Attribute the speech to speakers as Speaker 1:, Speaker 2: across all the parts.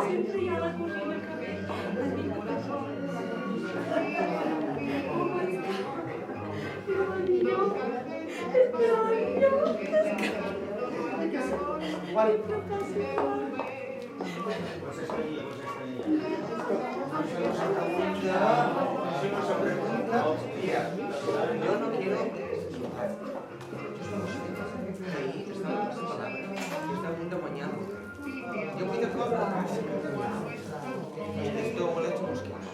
Speaker 1: sempre hi ha la cosina que ve a dir que
Speaker 2: Yo no quiero... Ahí está su palabra. Está a punt de guanyar. Jo vull de cop a casa. I esto huele a mosquitos.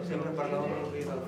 Speaker 2: Sempre parlava amb el del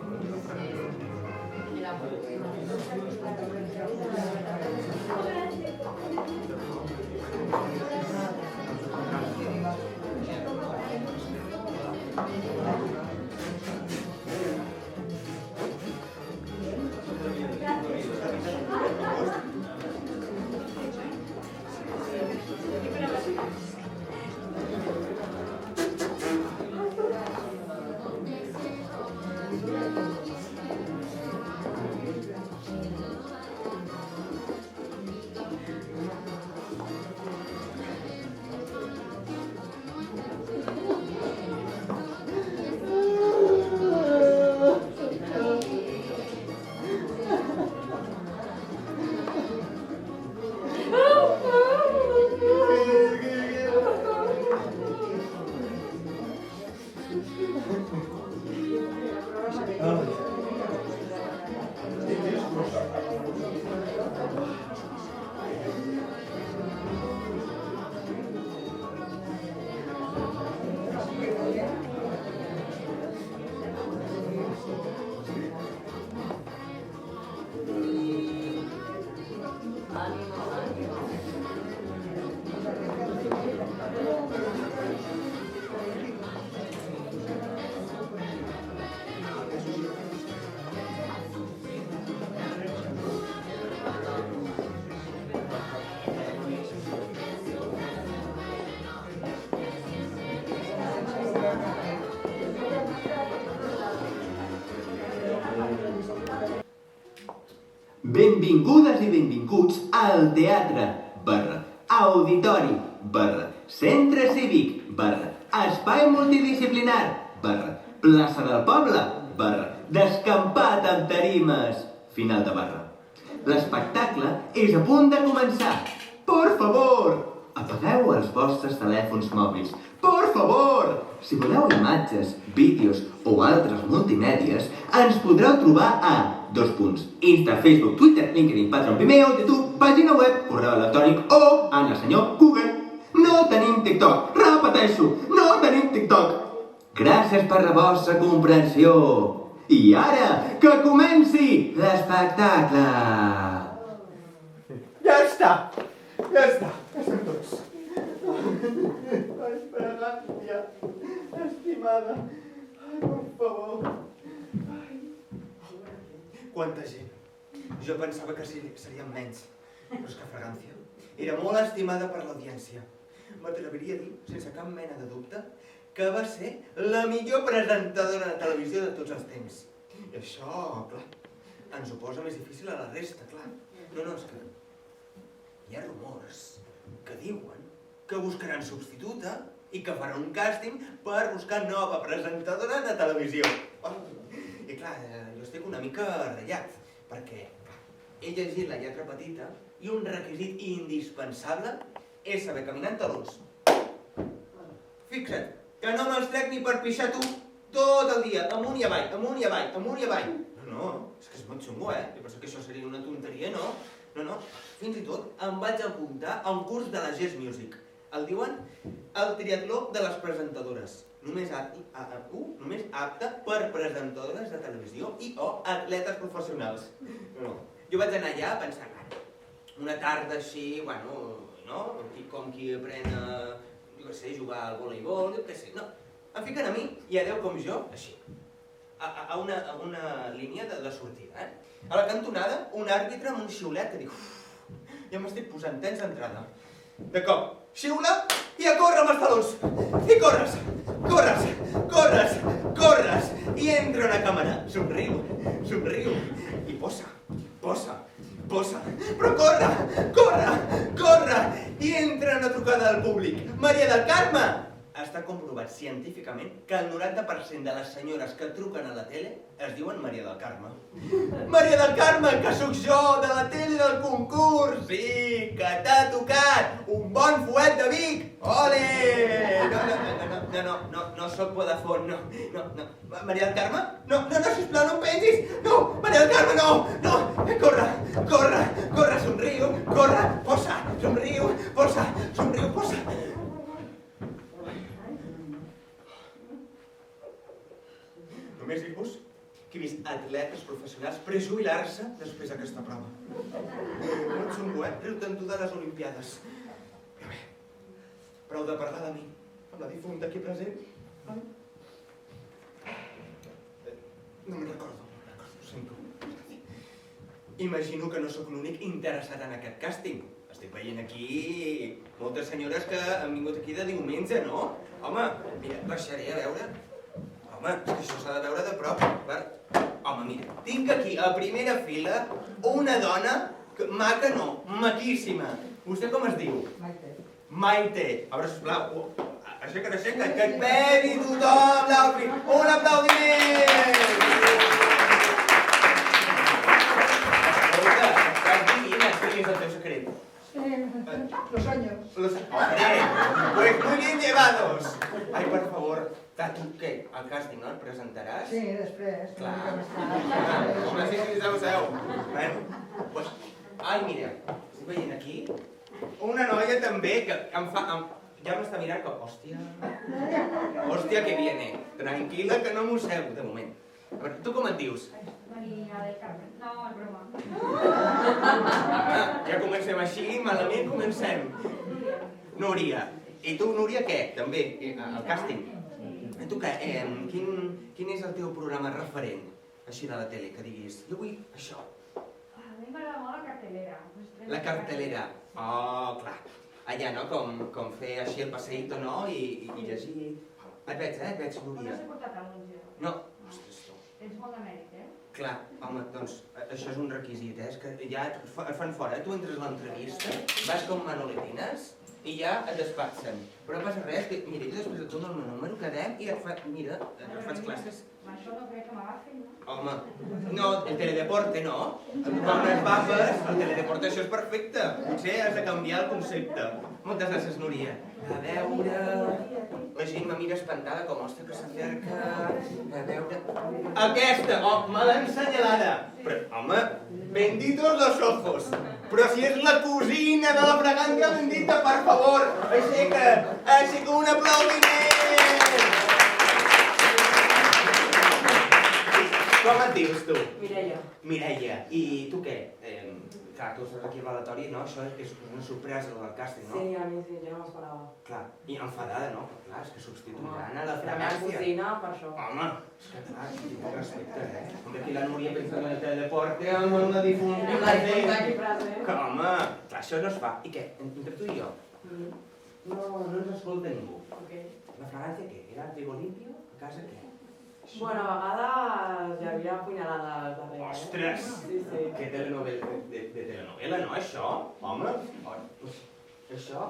Speaker 3: Benvingudes i benvinguts al teatre /auditori /centre cívic /espai multidisciplinar plaça del poble descampat amb tarimes final de barra. L'espectacle és a punt de començar. Por favor, apagueu els vostres telèfons mòbils. Por favor! Si voleu imatges, vídeos o altres multimèdies, ens podreu trobar a Insta, Facebook, Twitter, LinkedIn, Patreon, Vimeo, YouTube, pàgina web, correu electrònic o en el senyor Google. No tenim TikTok, repeteixo, no tenim TikTok. Gràcies per la vostra comprensió. I ara, que comenci l'espectacle!
Speaker 4: Ja està estem tots. Ai, fragància, estimada, ai, per favor. Quanta gent. Jo pensava que serien menys, però és que Fragància era molt estimada per l'audiència. M'atreviria a dir, sense cap mena de dubte, que va ser la millor presentadora de televisió de tots els temps. I això, clar, ens ho posa més difícil a la resta, clar. No, és que hi ha rumors que diuen que buscaran substituta i que faran un càsting per buscar nova presentadora de televisió. I clar, jo estic una mica ratllat, perquè he llegit la lletra petita i un requisit indispensable és saber caminar en talons. Fixa't, que no me'ls trec ni per pixar tu tot el dia, amunt i avall, amunt i avall, amunt i avall. No, és que és molt xungo, Jo penso que això seria una tonteria, no? No, fins i tot em vaig apuntar a un curs de la Jazz Music. El diuen el triatló de les presentadores. Només apte per presentadores de televisió i o atletes professionals. No. Jo vaig anar allà pensant, una tarda així, no? Com qui aprèn a, jugar al voleibol, jo què sé, no. Em fiquen a mi i a 10 com jo, així. a una línia de sortida, eh? A la cantonada, un àrbitre amb un xiulet que diu ja m'estic posant tens d'entrada. De cop, xiula i a córrer amb els talons. I corres, corres, corres, corres. I entra una càmera. Somriu, somriu. I posa. Però corre, corre, corre. I entra una trucada del públic. Maria del Carme! Està comprovat científicament que el 90% de les senyores que truquen a la tele es diuen Maria del Carme. Maria del Carme, que sóc jo, de la tele del concurs! Sí, que t'ha tocat un bon fuet de Vic! Ole! No sóc Vodafone, no. Maria del Carme? No, sisplau, no em pengis! No, Maria del Carme, no! Corre, somriu, corre, posa, somriu, posa. Només dir-vos que he vist atletes professionals prejubilar-se després d'aquesta prova. Molt xungo, riu-te'n tu de les Olimpiades. Però bé, prou de parlar de mi, amb la difunta aquí present. No me'n recordo, ho sento. Imagino que no sóc l'únic interessat en aquest càsting. Estic veient aquí moltes senyores que han vingut aquí de diumenge, no? Home, mira, baixaré a veure. Home, és que això s'ha de veure de prop. Home, mira, tinc aquí a primera fila una dona maca no, maquíssima. Vostè com es diu? Maite. A veure, sisplau, aixeca't, que et vegi tothom l'aplaudiment. Un aplaudiment! Escolta, quin és el teu secret?
Speaker 5: Los años.
Speaker 4: Pues muy bien llevados. Ai, per favor, tu què? Al càsting, no? Et presentaràs?
Speaker 5: Sí, després.
Speaker 4: Clar. Home, sí, seu. Bueno, pues... Ai, mira, estic veient aquí una noia també que em fa... Ja m'està mirant com... Hòstia, que viene. Tranquil·la, que no mossego, de moment. A veure, tu com et dius?
Speaker 1: Maria del Carme. No, és broma.
Speaker 4: Ja comencem així, malament comencem. Núria. I tu, Núria, què? També, el càsting. I tu què? Quin és el teu programa referent, així de la tele, que diguis, jo vull això?
Speaker 1: A mi m'agrada molt la cartelera.
Speaker 4: La cartelera. Oh, clar. Allà, no? Com fer així el passeïto, no? I llegir... Et veig, Núria.
Speaker 1: No s'ha portat anunci.
Speaker 4: No. Ostres, tu.
Speaker 1: Tens molt de mèrit, eh?
Speaker 4: Clar, home, doncs, això és un requisit, és que ja et fan fora. Tu entres a l'entrevista, vas com manoletines i ja et despatxen. Però no passa res, que, mira, jo després et dono el meu número, quedem i et faig classes.
Speaker 1: Això no crec que m'agafin, no?
Speaker 4: Home, no, el teledeporte no. Com les papes, el teledeporte això és perfecte. Potser has de canviar el concepte. Moltes gràcies, Núria. A veure... La gent me mira espantada com, ostres, que s'acerca... A veure... Aquesta! Oh, mala ensenyalada! Però, home, benditos los ojos! Però si és la cosina de la fragància bendita, per favor! Aixeca un aplaudiment! Com et dius, tu? Mireia. I tu què? Clar, tu estàs aquí al relatori, no? Això és una sorpresa del càsting, no?
Speaker 6: Sí, a mi sí, jo no m'esperava.
Speaker 4: Clar, i enfadada, no? Clar, és que substituiran a la
Speaker 6: La meva
Speaker 4: fragància.
Speaker 6: cosina, per això.
Speaker 4: Home, és que clar, tinc respecte, Hombre, aquí la Núria pensa en el teledeporte amb una difunta.
Speaker 6: La difunta aquí present.
Speaker 4: Que, home, clar, això no es fa. I què? Entre tu i jo? No ens escolta ningú. La fragància què? Era trigo limpio? A casa què?
Speaker 6: Bueno, a vegades hi havia punyalades darrere.
Speaker 4: Ostres!
Speaker 6: Sí.
Speaker 4: Que telenovela, de telenovela, no, això? Home, això?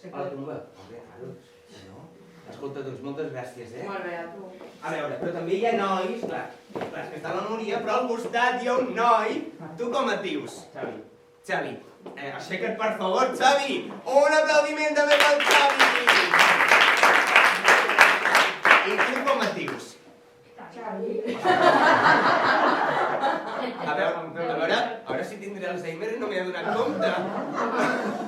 Speaker 4: A la tumba. Home, claro, no? Escolta, doncs, moltes gràcies,
Speaker 6: Molt bé, a tu.
Speaker 4: A veure, però també hi ha nois, clar, és que està la Núria, però al costat hi ha un noi. Tu com et dius? Xavi. Aixeca't, per favor, Xavi! Un aplaudiment també pel Xavi! I tu com et dius? A veure si tindré Alzheimer i no m'he adonat compte.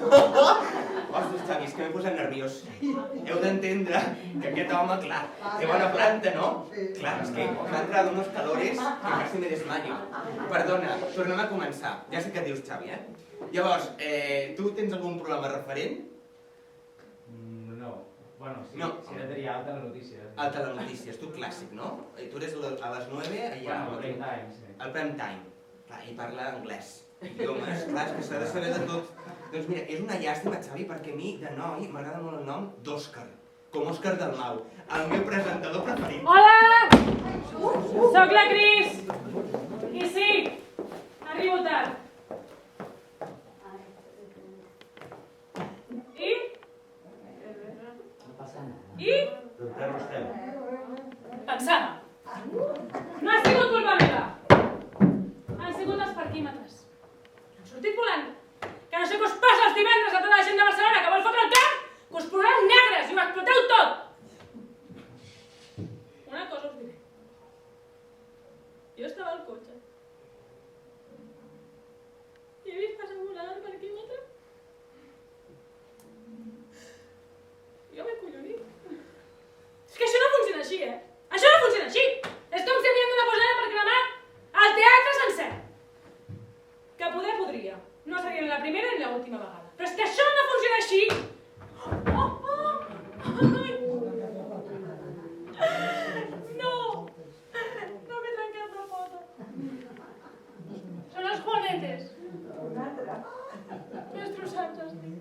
Speaker 4: Ostres, Xavi, és que m'he posat nerviós. Heu d'entendre que aquest home, clar, té bona planta, no? Clar, és que m'ha entrat unos calores que quasi me desmayo. Perdona, tornem a començar. Ja sé què dius, Xavi, Llavors, tu tens algun programa referent?
Speaker 7: No. Bueno, sí,
Speaker 2: No.
Speaker 7: sí tenia alta la notícia.
Speaker 2: Al Telenotícies, tu clàssic, no? I tu eres a les 9 allà.
Speaker 7: Bueno, prime time, sí.
Speaker 2: Al prime time. Clar, i parla anglès. Idiomes, clar, és que s'ha de saber de tot. Doncs mira, és una llàstima, Xavi, perquè a mi, de noi, m'agrada molt el nom d'Òscar. Com Òscar Dalmau, el meu presentador preferit.
Speaker 8: Hola! Soc la Cris! I sí, arribo tard. I? I? Pensava. No ha sigut culpa meva. Han sigut els parquímetres. Han sortit volant. Que no sé què us passa els divendres a tota la gent de Barcelona que vol fotre el camp, que us posaran negres i ho exploteu tot. Una cosa us diré. Jo estava al cotxe i he vist passar volant el parquímetre. Jo m'he collonit. És que això no funciona així, Això no funciona així! És com si havien d'una posada per cremar el teatre sencer. Que poder podria. No seria ni la primera ni l'última vegada. Però és que això no funciona així! Ai. No! No m'he trencat la pota. Són els juanetes. Destrossats, estic.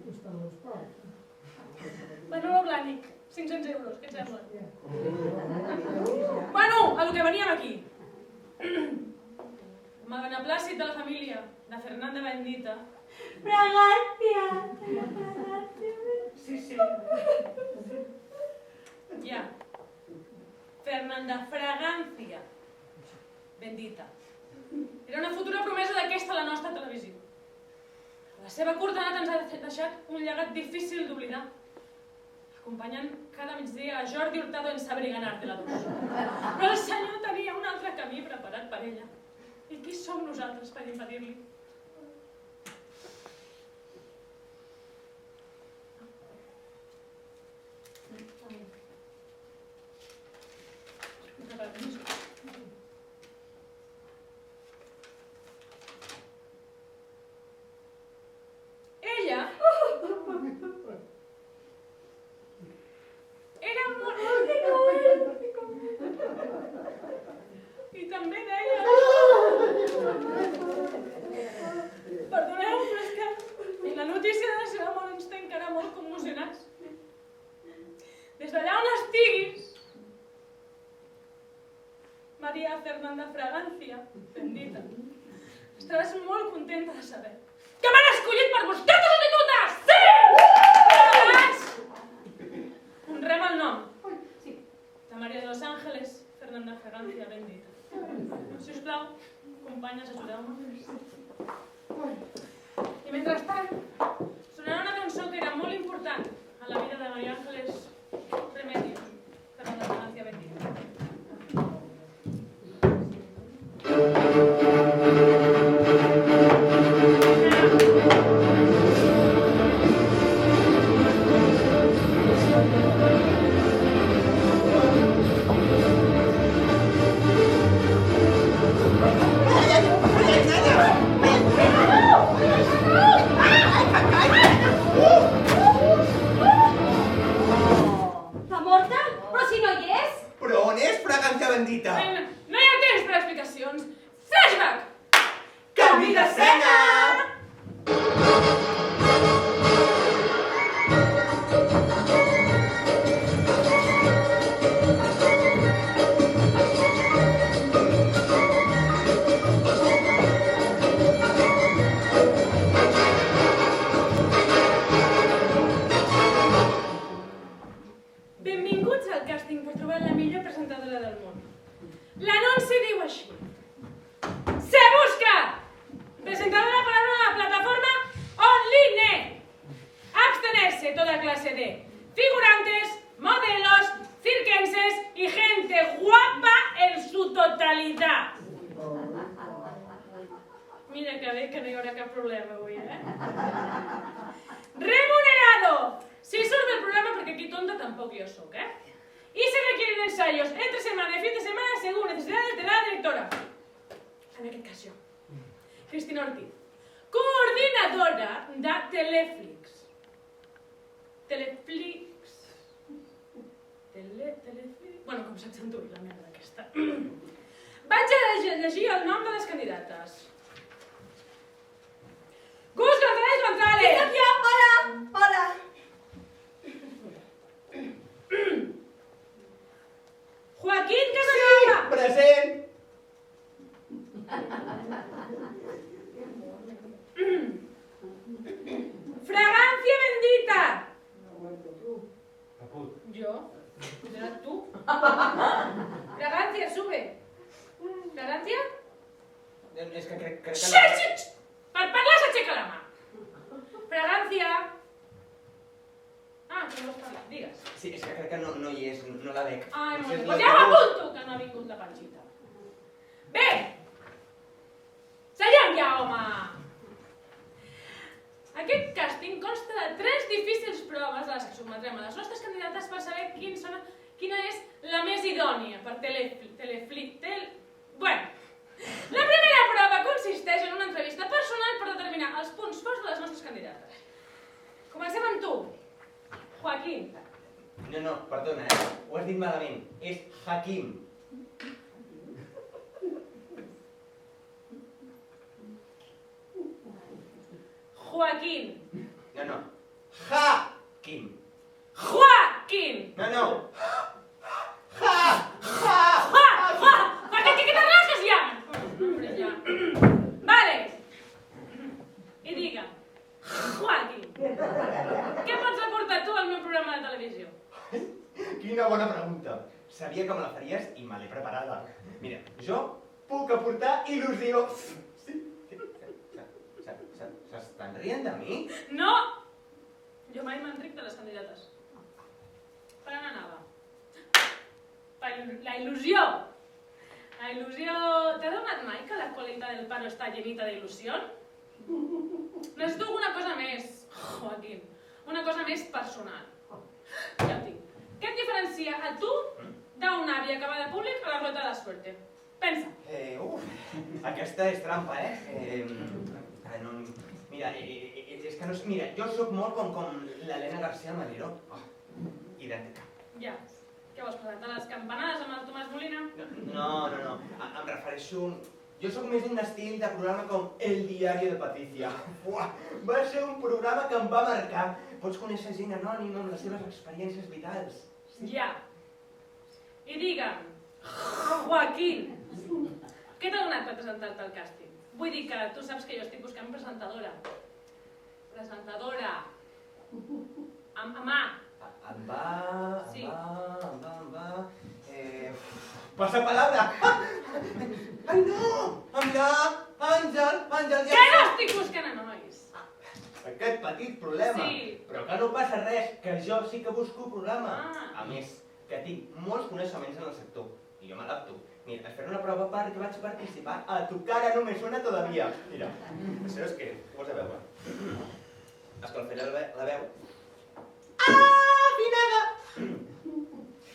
Speaker 8: Manolo Blànic, 500 euros, què et sembla? Bueno, a lo que veníem aquí. Amb el beneplàcit de la família de Fernanda Bendita. Fragància! Sí, sí. Ja. Fernanda Fragancia Bendita. Era una futura promesa d'aquesta a la nostra televisió. La seva curta edat ens ha deixat un llegat difícil d'oblidar, acompanyant cada migdia a Jordi Hurtado en Sabriganar de la Dos. Però el senyor tenia un altre camí preparat per ella. I qui som nosaltres per impedir-li? Ella era molt... I també deia... Perdoneu, però és que la notícia de la seva mort ens té encara molt commocionats. Des d'allà on estiguis, Maria Fernanda Fragancia, bendita, estaràs molt contenta de saber que m'han escollit per buscar substitutes! Sí! Però abans, honrem el nom de Maria de los Ángeles Fernanda Fragancia, bendita. Sisplau, companyes, ajudeu-me. I mentrestant, sonarà una cançó que era molt important en la vida de Maria Ángeles Remedios, Fernanda Fragancia, bendita.
Speaker 9: Està morta? Però si no hi és!
Speaker 4: Però on és Fragancia Bendita?
Speaker 8: No hi ha temps per explicacions. Flashback!
Speaker 4: Canvi d'escena!
Speaker 8: Benvinguts al càsting per trobar la millor presentadora del món. L'anunci diu així. Se busca presentadora para una plataforma online. Abstenerse toda clase de figurantes, modelos, circenses y gente guapa en su totalidad. Mira que bé que no hi haurà cap problema avui, Remunerado! Si surt del programa, porque aquí tonta tampoco yo soy, Y se requieren ensayos entre semana y fin de semana según necesidades de la directora. En aquest cas jo. Cristina Ortiz. Coordinadora de Teleflix. Teleflix. Bueno, com s'accentui la merda aquesta. Vaig a llegir el nom de les candidates. Gus González González!
Speaker 9: Soc jo! Hola! Hola!
Speaker 8: Joaquín Casanova!
Speaker 4: Present!
Speaker 8: Fragancia Bendita!
Speaker 7: Caput.
Speaker 8: Jo? Era tu? Fragancia, sube. Fragancia?
Speaker 2: És que crec que...
Speaker 8: Xxt! Per parlar s'aixeca la mà. Fragancia. Ah, que no vols parlar, digues.
Speaker 2: Sí, és que crec que no hi és, no la veig.
Speaker 8: Ai, molt bé.
Speaker 2: Potser és
Speaker 8: Doncs
Speaker 2: la
Speaker 8: ja
Speaker 2: que-
Speaker 8: m'apunto que no ha vingut la Panxita. Bé! Seiem ja, home! Aquest càsting consta de 3 difícils proves a les que sotmetrem a les nostres candidates per saber quina és la més idònia per Bueno, la primera prova consisteix en una entrevista personal per determinar els punts forts de les nostres candidates. Comencem amb tu, Joaquín.
Speaker 2: No, perdona, ho has dit malament. És Hakim.
Speaker 8: Joaquín.
Speaker 2: No. Hakim.
Speaker 8: Joaquín.
Speaker 2: No.
Speaker 8: ¿Qué te rascas ya? Hombre, ya. Vale. I digue'm, Joaquín, què pots aportar tu al meu programa de televisió?
Speaker 4: Quina bona pregunta. Sabia que me la faries i me l'he preparada. Mira, jo puc aportar il·lusió. Sí.
Speaker 2: S'estan rient de mi?
Speaker 8: No! Jo mai m'enric de les candidates. Per on anava? Per la il·lusió. La il·lusió... T'ha donat mai que la qualitat del paro està llenita d'il·lusió? Necessito alguna cosa més, Joaquín. Una cosa més personal. Ja ho tinc. Què et diferencia a tu d'un avi acabada públic a la rueda de la suerte? Pensa.
Speaker 2: Aquesta és trampa, Mira, és que no sé... Mira, jo sóc molt com l'Helena García Malero. Idèntica.
Speaker 8: Ja. Què vols, presentar les campanades amb el Tomàs Molina?
Speaker 2: No. Em refereixo... Jo sóc més d'un estil de programa com El diari de Patricia. Va ser un programa que em va marcar. Pots conèixer gent anònima amb les seves experiències vitals.
Speaker 8: Ja. I digue'm, Joaquín, què t'ha donat per presentar-te al càsting? Vull dir que tu saps que jo estic buscant presentadora. Presentadora. Amb mà.
Speaker 2: Em va...
Speaker 8: Sí.
Speaker 2: Passa palabra! Ai, no! Àngel, ja...
Speaker 8: Que no estic buscant a nois!
Speaker 2: Aquest petit problema.
Speaker 8: Sí.
Speaker 2: Però que no passa res, que jo sí que busco programa.
Speaker 8: Ah.
Speaker 2: A més, que tinc molts coneixements en el sector. I jo m'adapto. Mira, es faré una prova perquè vaig participar a Tu cara no me suena todavía. Mira, això és que ho has de veure. Escalfaré la veu. ¡Afinada!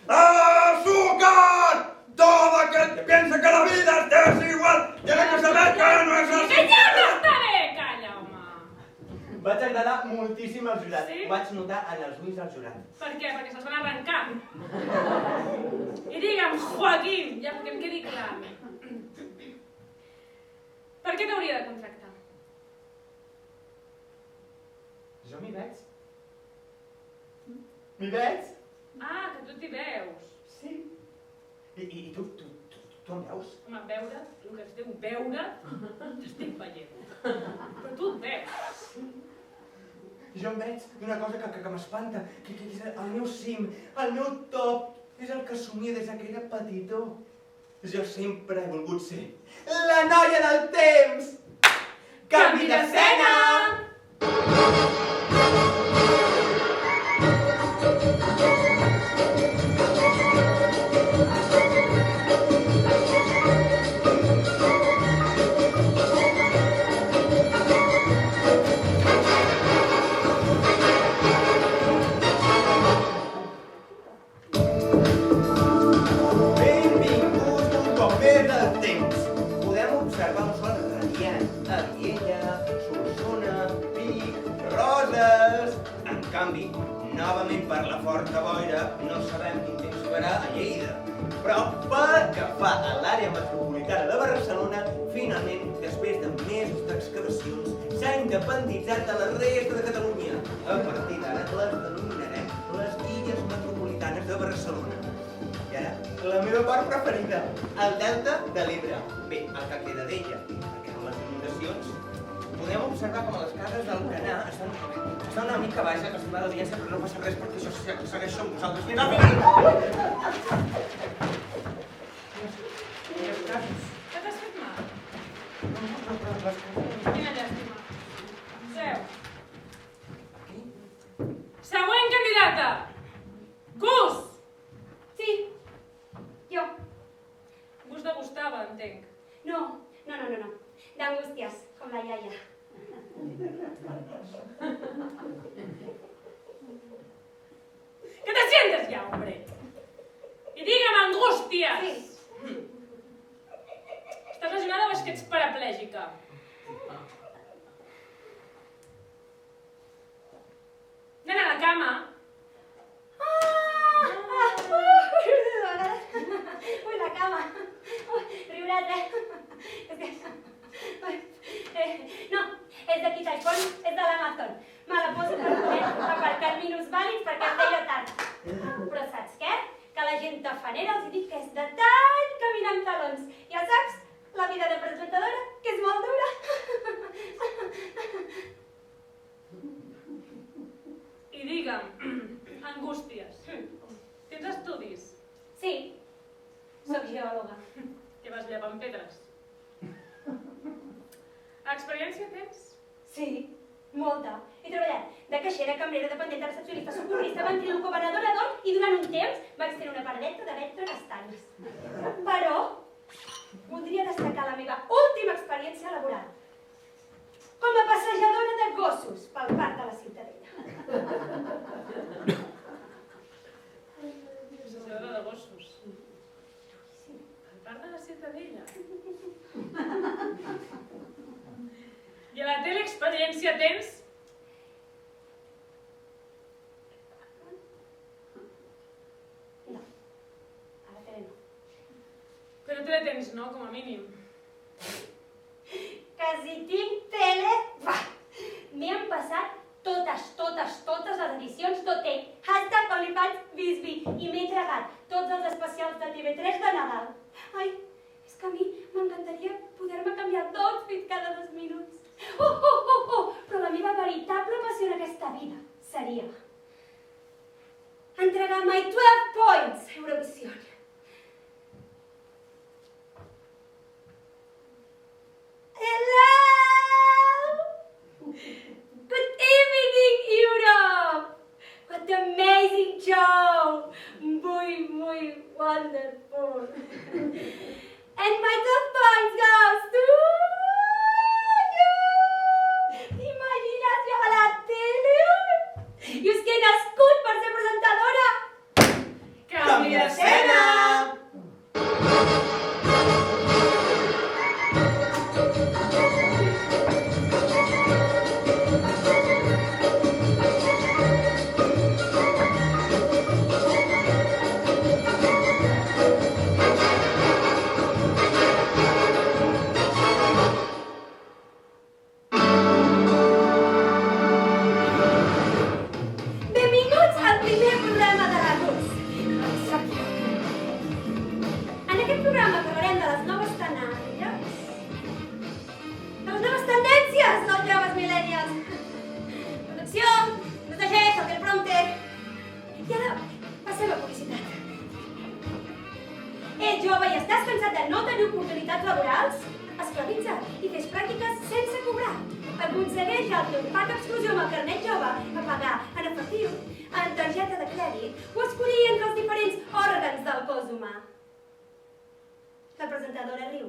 Speaker 2: ¡Azúcar! Todo aquel que piensa que la vida es desigual tiene que saber que no es así.
Speaker 8: Que ja t'està bé! Calla, home!
Speaker 2: Vaig agradar moltíssim al jurat.
Speaker 8: Sí?
Speaker 2: Ho vaig notar en els ulls del jurat.
Speaker 8: Per què? Perquè se'ls van arrencar. I digue'm, Joaquín, ja perquè em quedi clar. Per què t'hauria de contractar?
Speaker 2: Jo m'hi veig. M'hi veig?
Speaker 8: Ah, que tu t'hi veus.
Speaker 2: Sí. I tu em veus?
Speaker 8: Home, veure, el que es diu veure, t'estic veient. Però tu et veus.
Speaker 2: Jo em veig d'una cosa que m'espanta, que és el meu cim, el meu top, és el que somia des que era petitó. Jo sempre he volgut ser la noia del temps! Canvi d'escena! Benvinguts un cop més al temps. Podem observar un sol radiant a Viella, Solsona, Vic, Roses. En canvi, novament per la forta boira, no sabem quin temps
Speaker 4: s'acabarà a Lleida. Però pel que fa a l'àrea metropolitana de Barcelona, finalment, després de mesos d'excavacions, s'ha independitzat de la resta de Catalunya. A partir d'ara les denominarem les Illes Metropolitanes de Barcelona. I ara, la meva part preferida, el Delta de l'Ebre. Bé, el que queda d'ella, perquè amb les inundacions podem observar com a les cases d'Alcanar estan una mica baixes, estimada audiència, però no passa res perquè això segueix amb vosaltres. Fins al final!
Speaker 8: Què t'has fet mal? Quina llàstima. Seu. Següent candidata. Gus!
Speaker 9: Sí, jo.
Speaker 8: Gus de Gustava, entenc.
Speaker 9: No. D'angústies, com la iaia.
Speaker 8: Que te sientes ya, hombre. Y dígame, angustias.
Speaker 9: Sí.
Speaker 8: Estàs lesionada o és que ets paraplègica? Nena, a la cama.
Speaker 9: Ui, la cama. Riuràs, No, és d'aquí Taifón, és de l'Amazon. Me la poso per poder aparcar minusvàlids perquè em deia tard. Però saps què? Que la gent tafanera els dic que és de tant caminar amb talons. Ja saps, la vida de presentadora, que és molt dura.
Speaker 8: I digue'm, angústies. Tens estudis?
Speaker 9: Sí, soc geòloga.
Speaker 8: Que vas llepant pedres? Experiència tens?
Speaker 9: Sí, molta. He treballat de caixera, cambrera, dependent, recepcionista, socorrista, ventriloco, venedora d'or i durant un temps vaig tenir una paradeta de vendre castanyes. Però voldria destacar la meva última experiència laboral com a passejadora de gossos pel parc de la Ciutadella.
Speaker 8: Passejadora de gossos. Al parc de la Ciutadella. I a la tele experiència tens?
Speaker 9: No, a la tele no.
Speaker 8: Però tele tens, no? Com a mínim.
Speaker 9: Que si tinc tele... Va! M'he empassat totes les edicions d'OT. #OnlyFansBisby. I m'he tragat tots els especials de TV3 de Nadal. Ai, és que a mi m'encantaria poder-me canviar d'outfit cada 2 minuts. Però la meva veritable passió en aquesta vida seria entregar my 12 points a Eurovisió. Hello! Good evening, Europe! What amazing show! Muy wonderful. And my 12 points goes to you! Imagina't jo a la tele! I us que he nascut per ser presentadora!
Speaker 8: Canvi d'escena!
Speaker 9: Benvinguts al primer programa de la Gus. En aquest programa parlarem de les noves tendències dels joves millennials. Producció, protegeix el teleprompter. I ara passem a publicitat. Ets jove i estàs cansat de no tenir oportunitats laborals? Esclavitza't i fes pràctiques sense cobrar. Aconsegueix el teu pack exclusiu amb el carnet jove a pagar en efectiu, en targeta de crèdit o escollir entre els diferents òrgans del cos humà. La presentadora riu.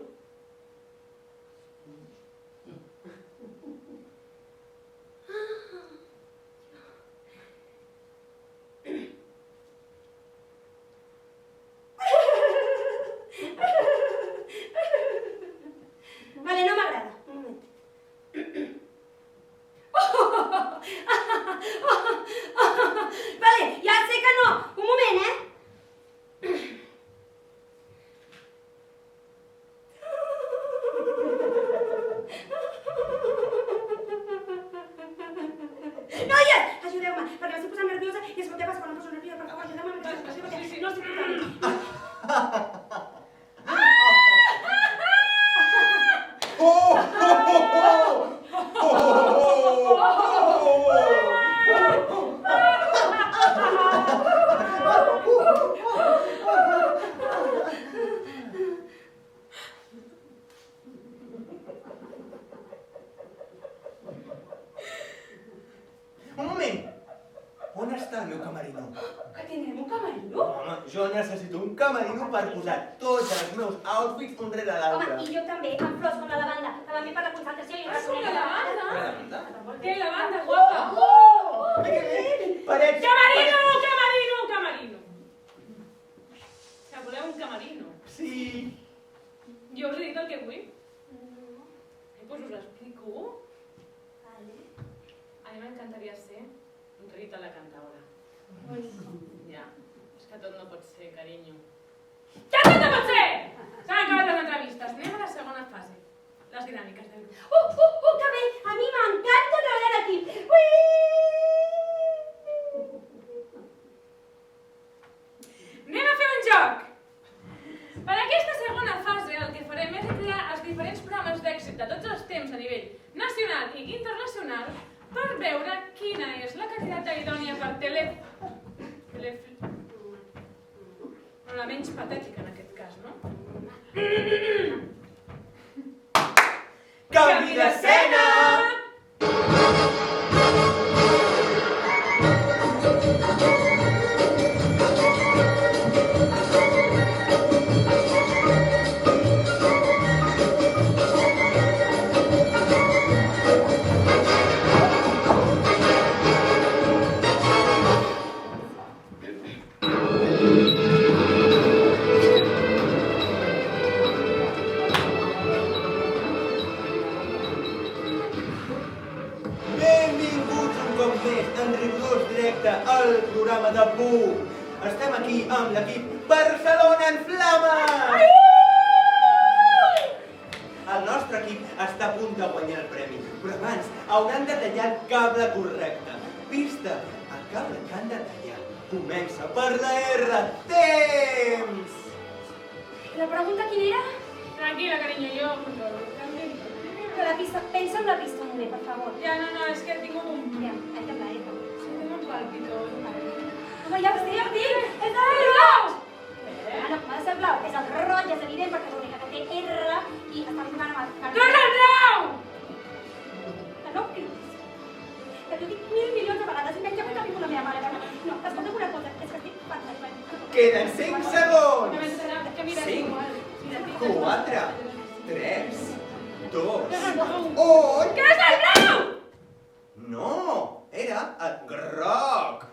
Speaker 9: Vale, no m'agrada. Un moment. Vale, ja sé que no. Un moment, no sé què dir.
Speaker 4: Un moment! On està el meu camerino?
Speaker 9: Que tindrem un camerino?
Speaker 4: Home, jo necessito un camerino per posar tots els meus outfits un rere l'altre.
Speaker 9: Home, i jo també, amb flors com la lavanda, que va bé per la concentració i
Speaker 8: Ah, com la lavanda?
Speaker 2: Lavanda?
Speaker 8: Què, lavanda, guapa?
Speaker 4: Parets!
Speaker 8: Camerino, camerino, camerino. Que voleu un camerino?
Speaker 4: Sí.
Speaker 8: Jo us he dit el que vull? Doncs us l'explico.
Speaker 9: Vale.
Speaker 8: A mi m'encantaria ser Rita la cantaora. Ja, és que tot no pot ser, carinyo. Que tot no pot ser! S'han acabat les entrevistes. Anem a la segona fase. Les dinàmiques del grup.
Speaker 9: Que bé! A mi m'encanta treballar en equip.
Speaker 8: Anem a fer un joc! Per aquesta segona fase el que farem és crear els diferents programes d'èxit de tots els temps a nivell nacional i internacional per veure quina és la candidata idònia per Però la menys patètica en aquest cas, no?
Speaker 4: Canvi d'escena! El programa de PUC. Estem aquí amb l'equip Barcelona en Flames! El nostre equip està a punt de guanyar el premi, però abans hauran de tallar el cable correcte. Pista, el cable que han de tallar comença per la R. Temps!
Speaker 9: La pregunta quina era?
Speaker 8: Tranquil·la, carinyo, jo controlo.
Speaker 9: Que la pista, pensa en la pista molt bé, per favor.
Speaker 8: Ja, no, és que he tingut un...
Speaker 9: Ja, ahí te la he.
Speaker 8: Tinc un palpito.
Speaker 9: Home, ja ho dic! És el blau! Ah, no, ha de ser blau. És el roig, és evident, perquè és l'única que té R i està jugant amb el...
Speaker 8: Torna al blau!
Speaker 9: Que no cridis. Que t'ho dic 1.000 milions de vegades i menys ja vull que vinc la meva mare. No, escolta'm una cosa, és que estic fatal.
Speaker 4: Queden 5 segons!
Speaker 8: Que mira,
Speaker 4: 5, 4, 3, 2, 1...
Speaker 8: Que és el blau!
Speaker 4: No, era el groc.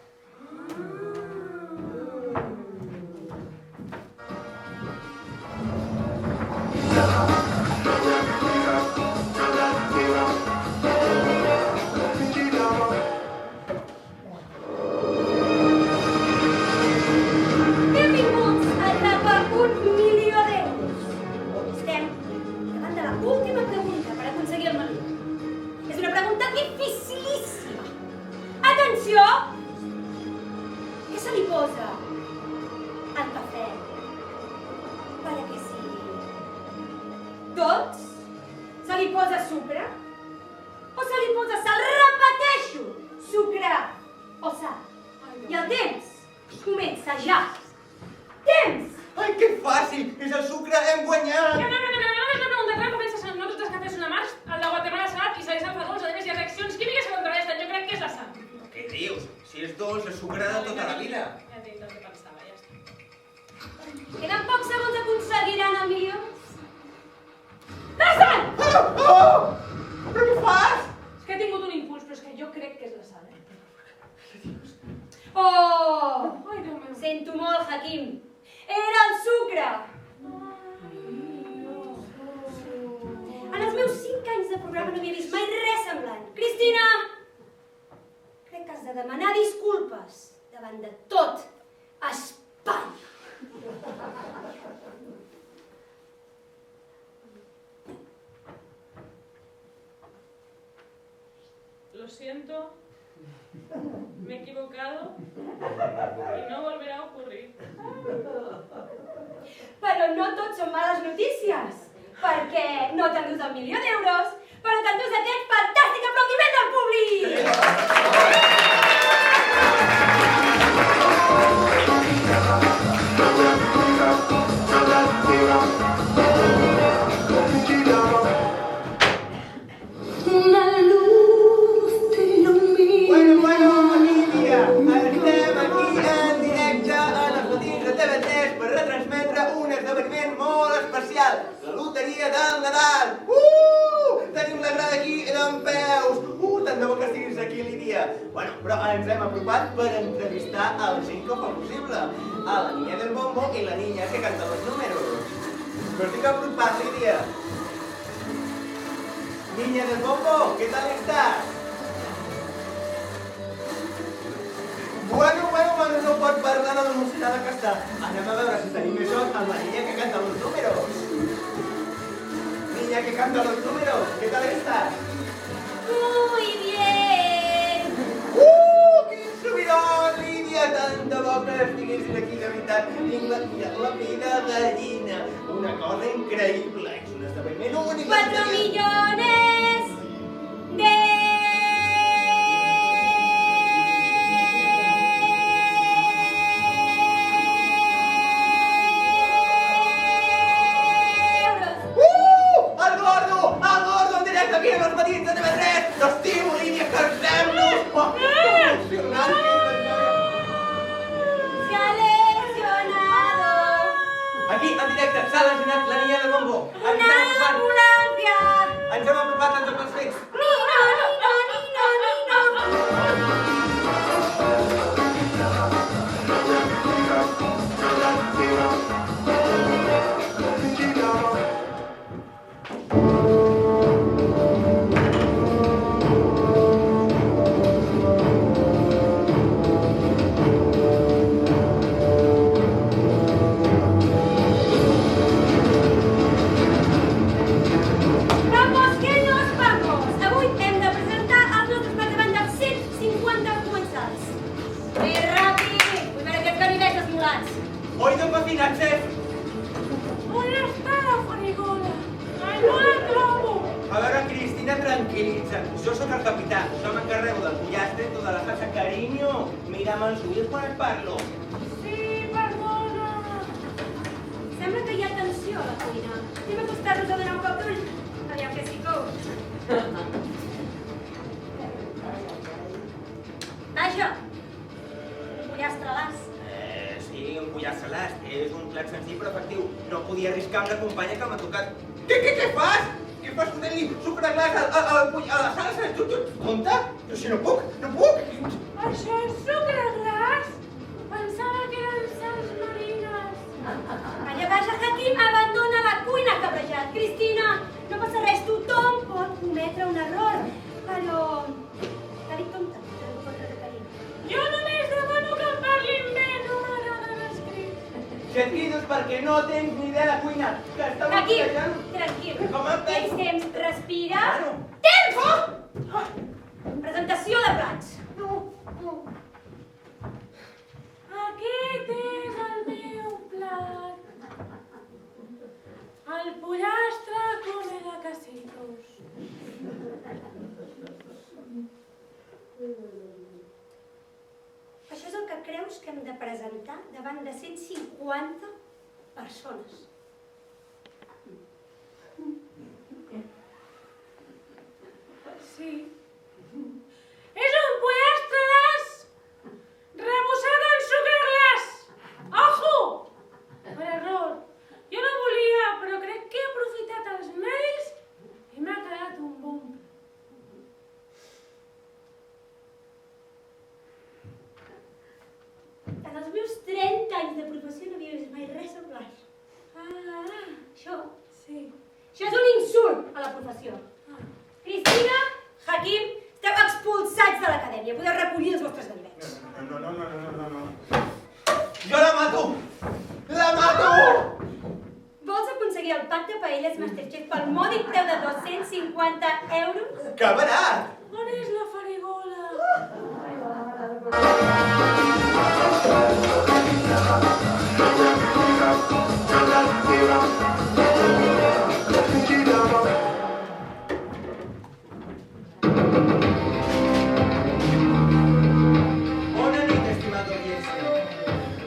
Speaker 9: Benvinguts a Etapa 1 milió d'euros. Estem davant de l'última pregunta per aconseguir el meló. És una pregunta dificilíssima. Atenció! Què se li posa al cafè perquè sigui dolç? Se li posa sucre? O se li posa sal? Repeteixo! Sucre o sal. I el temps comença ja. Temps!
Speaker 4: Ai, que fàcil! És el sucre, hem guanyat!
Speaker 8: No, és una pregunta trampa. Penses que no tots els cafès són amargs? El de Guatemala salat i segueix amb dolç. A més, hi ha reaccions químiques que contrarresten. Jo crec que és la sal.
Speaker 2: Què dius? Si és dolç, és sucre de tota la vida.
Speaker 8: Ja t'he dit el que pensava, ja està.
Speaker 9: Queden pocs segons, aconseguiran el milió? La sal!
Speaker 4: Però què fas?
Speaker 8: És que he tingut un impuls, però és que jo crec que és la sal,
Speaker 9: Oh!
Speaker 8: Ai, Déu meu.
Speaker 9: Sento molt, Hakim. Era el sucre! En els meus 5 anys de programa no havia vist mai res semblant. Cristina! Crec que has de demanar disculpes davant de tot Espanya.
Speaker 8: Lo siento, Me he equivocado y no volverá a ocurrir.
Speaker 9: Però no tot són males notícies, perquè no t'endús el 1.000.000 d'euros, però t'endús aquest fantàstic aplaudiment del públic! Una luz t'il·lumina.
Speaker 4: Bueno, Lídia, estem aquí en directe a les matins de TV3 per retransmetre un esdeveniment molt especial, la loteria del Nadal. Tenim la grada aquí d'en peus. Tant de bo que estiguis aquí, Lídia. Bueno, però ens hem apropat per entrevistar al gent que ho fa possible, a la niña del bombo i la niña que canta los números. Però estic apropat, Lídia. Niña del bombo, ¿qué tal estás? Bueno, no pot parlar de l'emocionada que està. Anem a veure si tenim més sort amb la niña que canta los números. Niña que canta los números, ¿qué tal estás?
Speaker 9: Muy bien!
Speaker 4: Quin subidón, Lídia! Tant de bo que estiguessis aquí, de veritat. Tinc la vida gallina. Una cosa increïble. És un esdeveniment únic.
Speaker 9: 4 millones de...
Speaker 4: El gordo en directe aquí en els matins de TV3. T'estimo, Lídia, casem-nos. Emocionant.
Speaker 9: Se ha lesionado.
Speaker 4: Aquí, en directe, s'ha lesionat la niña del bombo.
Speaker 9: Una ambulancia.
Speaker 4: Ens hem apropat a tots els fets.
Speaker 9: Ni Vamos, que nos vamos! Avui hem de presentar els nostres plats davant dels 150 comensals. Més ràpid! Vull veure aquests ganivets esmolats.
Speaker 4: Oi, d'on va finar, xef?
Speaker 8: On està la farigola? Ai, no la trobo!
Speaker 4: A veure, Cristina, tranquil·litza't. Jo sóc el capità. Jo m'encarrego del pollastre, tota la salsa. Carinyo, mira'm els ulls quan et parlo.
Speaker 8: Sí, perdona.
Speaker 9: Sembla que hi ha tensió a la cuina. Anem a acostar-nos a donar un cop d'ull. Aviam que sí cou. Vaja! Un pollastre a l'as.
Speaker 4: Sí, un pollastre a l'ast. És un plat senzill però efectiu. No podia arriscar amb la companya que m'ha tocat. Què fas? Què fas fotent-li sucre glaç a la salsa? Tu, tonta? Jo si no puc.
Speaker 8: Això és sucre glaç? Pensava que eren sals marines.
Speaker 9: Vaja, Hakim, abandona la cuina, cabrejat. Cristina, no passa res, tothom pot cometre un error. Però... T'ha dit tonta, però no pot repetir.
Speaker 8: Jo només demano que em parlin bé, no m'agrada l'escrit.
Speaker 4: Si et cridos perquè no tens ni idea de cuina, que estava
Speaker 9: Hakim,
Speaker 4: plantejant...
Speaker 9: tranquil.
Speaker 4: Com em
Speaker 9: Tens temps, respira.
Speaker 4: Bueno.
Speaker 9: Temps! Presentació de plats.
Speaker 8: Aquest és el meu plat. El pollastre come de casitos.
Speaker 9: Això és el que creus que hem de presentar davant de 150 persones.
Speaker 8: Sí. És un pollastre d'as rebossat en sucre glaç. Ojo! Per error. Jo no volia, però crec que he aprofitat els medis i m'ha quedat un bon.
Speaker 9: En els meus 30 anys de professió no havia vist mai res semblant. Això és un insult a la professió. Cristina, Hakim, esteu expulsats de l'acadèmia. Podeu recollir els vostres ganivets.
Speaker 4: No. Jo la mato!
Speaker 9: Vols aconseguir el pack de paelles Masterchef pel mòdic preu de 250 euros?
Speaker 4: Que barat!
Speaker 8: On és la farigola?
Speaker 4: Bona nit, estimat audiència.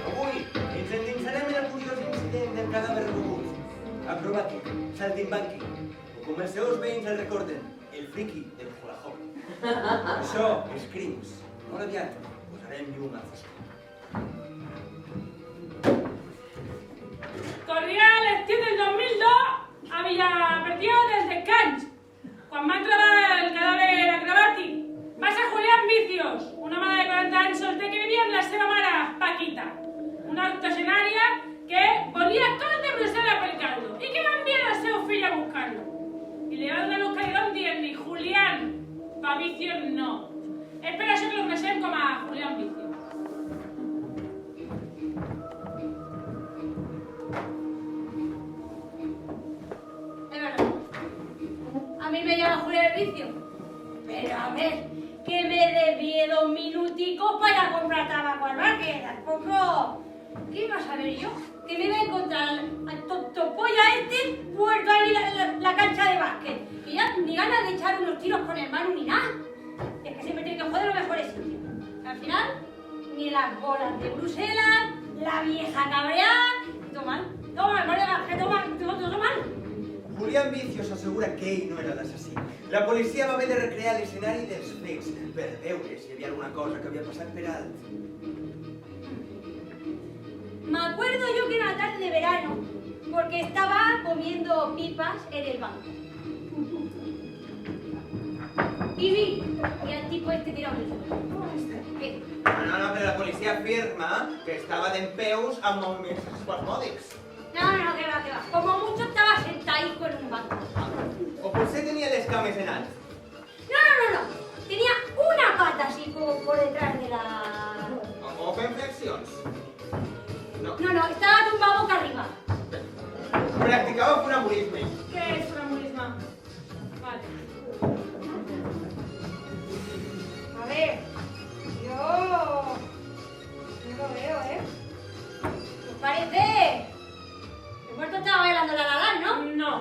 Speaker 4: Avui ens endinsarem en el curiós incident del cadàver recogut. Acrobàtic, saltimbanqui, o com els seus veïns el recorden, el friki del hula hop. Això és Crims. Molt aviat posarem llum a la foscor.
Speaker 8: Corria l'estiu del 2002 a Villaperdió dels Descans, quan van trobar el cadàver acrobàtic. Va ser Julián Vicios, un home de 40 anys solter que vivia amb la seva mare, Paquita, una octogenària que volia cos de Brussel·la pel caldo i que va enviar el seu fill a buscar-lo. I li va donar un cairón dient-li, Julián, pa Vicios no. És per això que lo coneixem com a Julián Vicios.
Speaker 9: A mí me llama Julián Vicio. Pero a ver, que me desvíe 2 minuticos para comprar tabaco al bar, que tampoco... ¿Qué iba a saber yo? Que me iba a encontrar al tontopolla este muerto ahí en la cancha de básquet. Y ya ni ganas de echar unos tiros con el Manu ni nada. Es que siempre tiene que joder los mejores sitios. Al final, ni las bolas de Bruselas, la vieja cabreada... Toma, mal.
Speaker 4: Julián Vicios assegura que ell no era l'assassí. La policia va haver de recrear l'escenari dels fets per veure si hi havia alguna cosa que havia passat per alt.
Speaker 9: Me acuerdo yo que era una tarde de verano, porque estaba comiendo pipas en el banco. Y vi al tipo este tirado en el suelo. ¿Qué?
Speaker 4: No, però la policia afirma que estava dempeus amb moviments espasmòdics.
Speaker 9: No, que va. Como mucho estaba sentadico en un banco.
Speaker 4: O potser tenia les cames en alt.
Speaker 9: No. Tenía una pata así como por detrás de la...
Speaker 4: O fent flexions.
Speaker 9: No, estaba tumbado boca arriba.
Speaker 4: Practicava funambulisme.
Speaker 8: ¿Qué es funambulismo? Vale.
Speaker 5: A ver, yo no lo veo, ¿eh?
Speaker 9: ¿Os parece? El muerto estaba bailando la la, ¿no?
Speaker 8: No.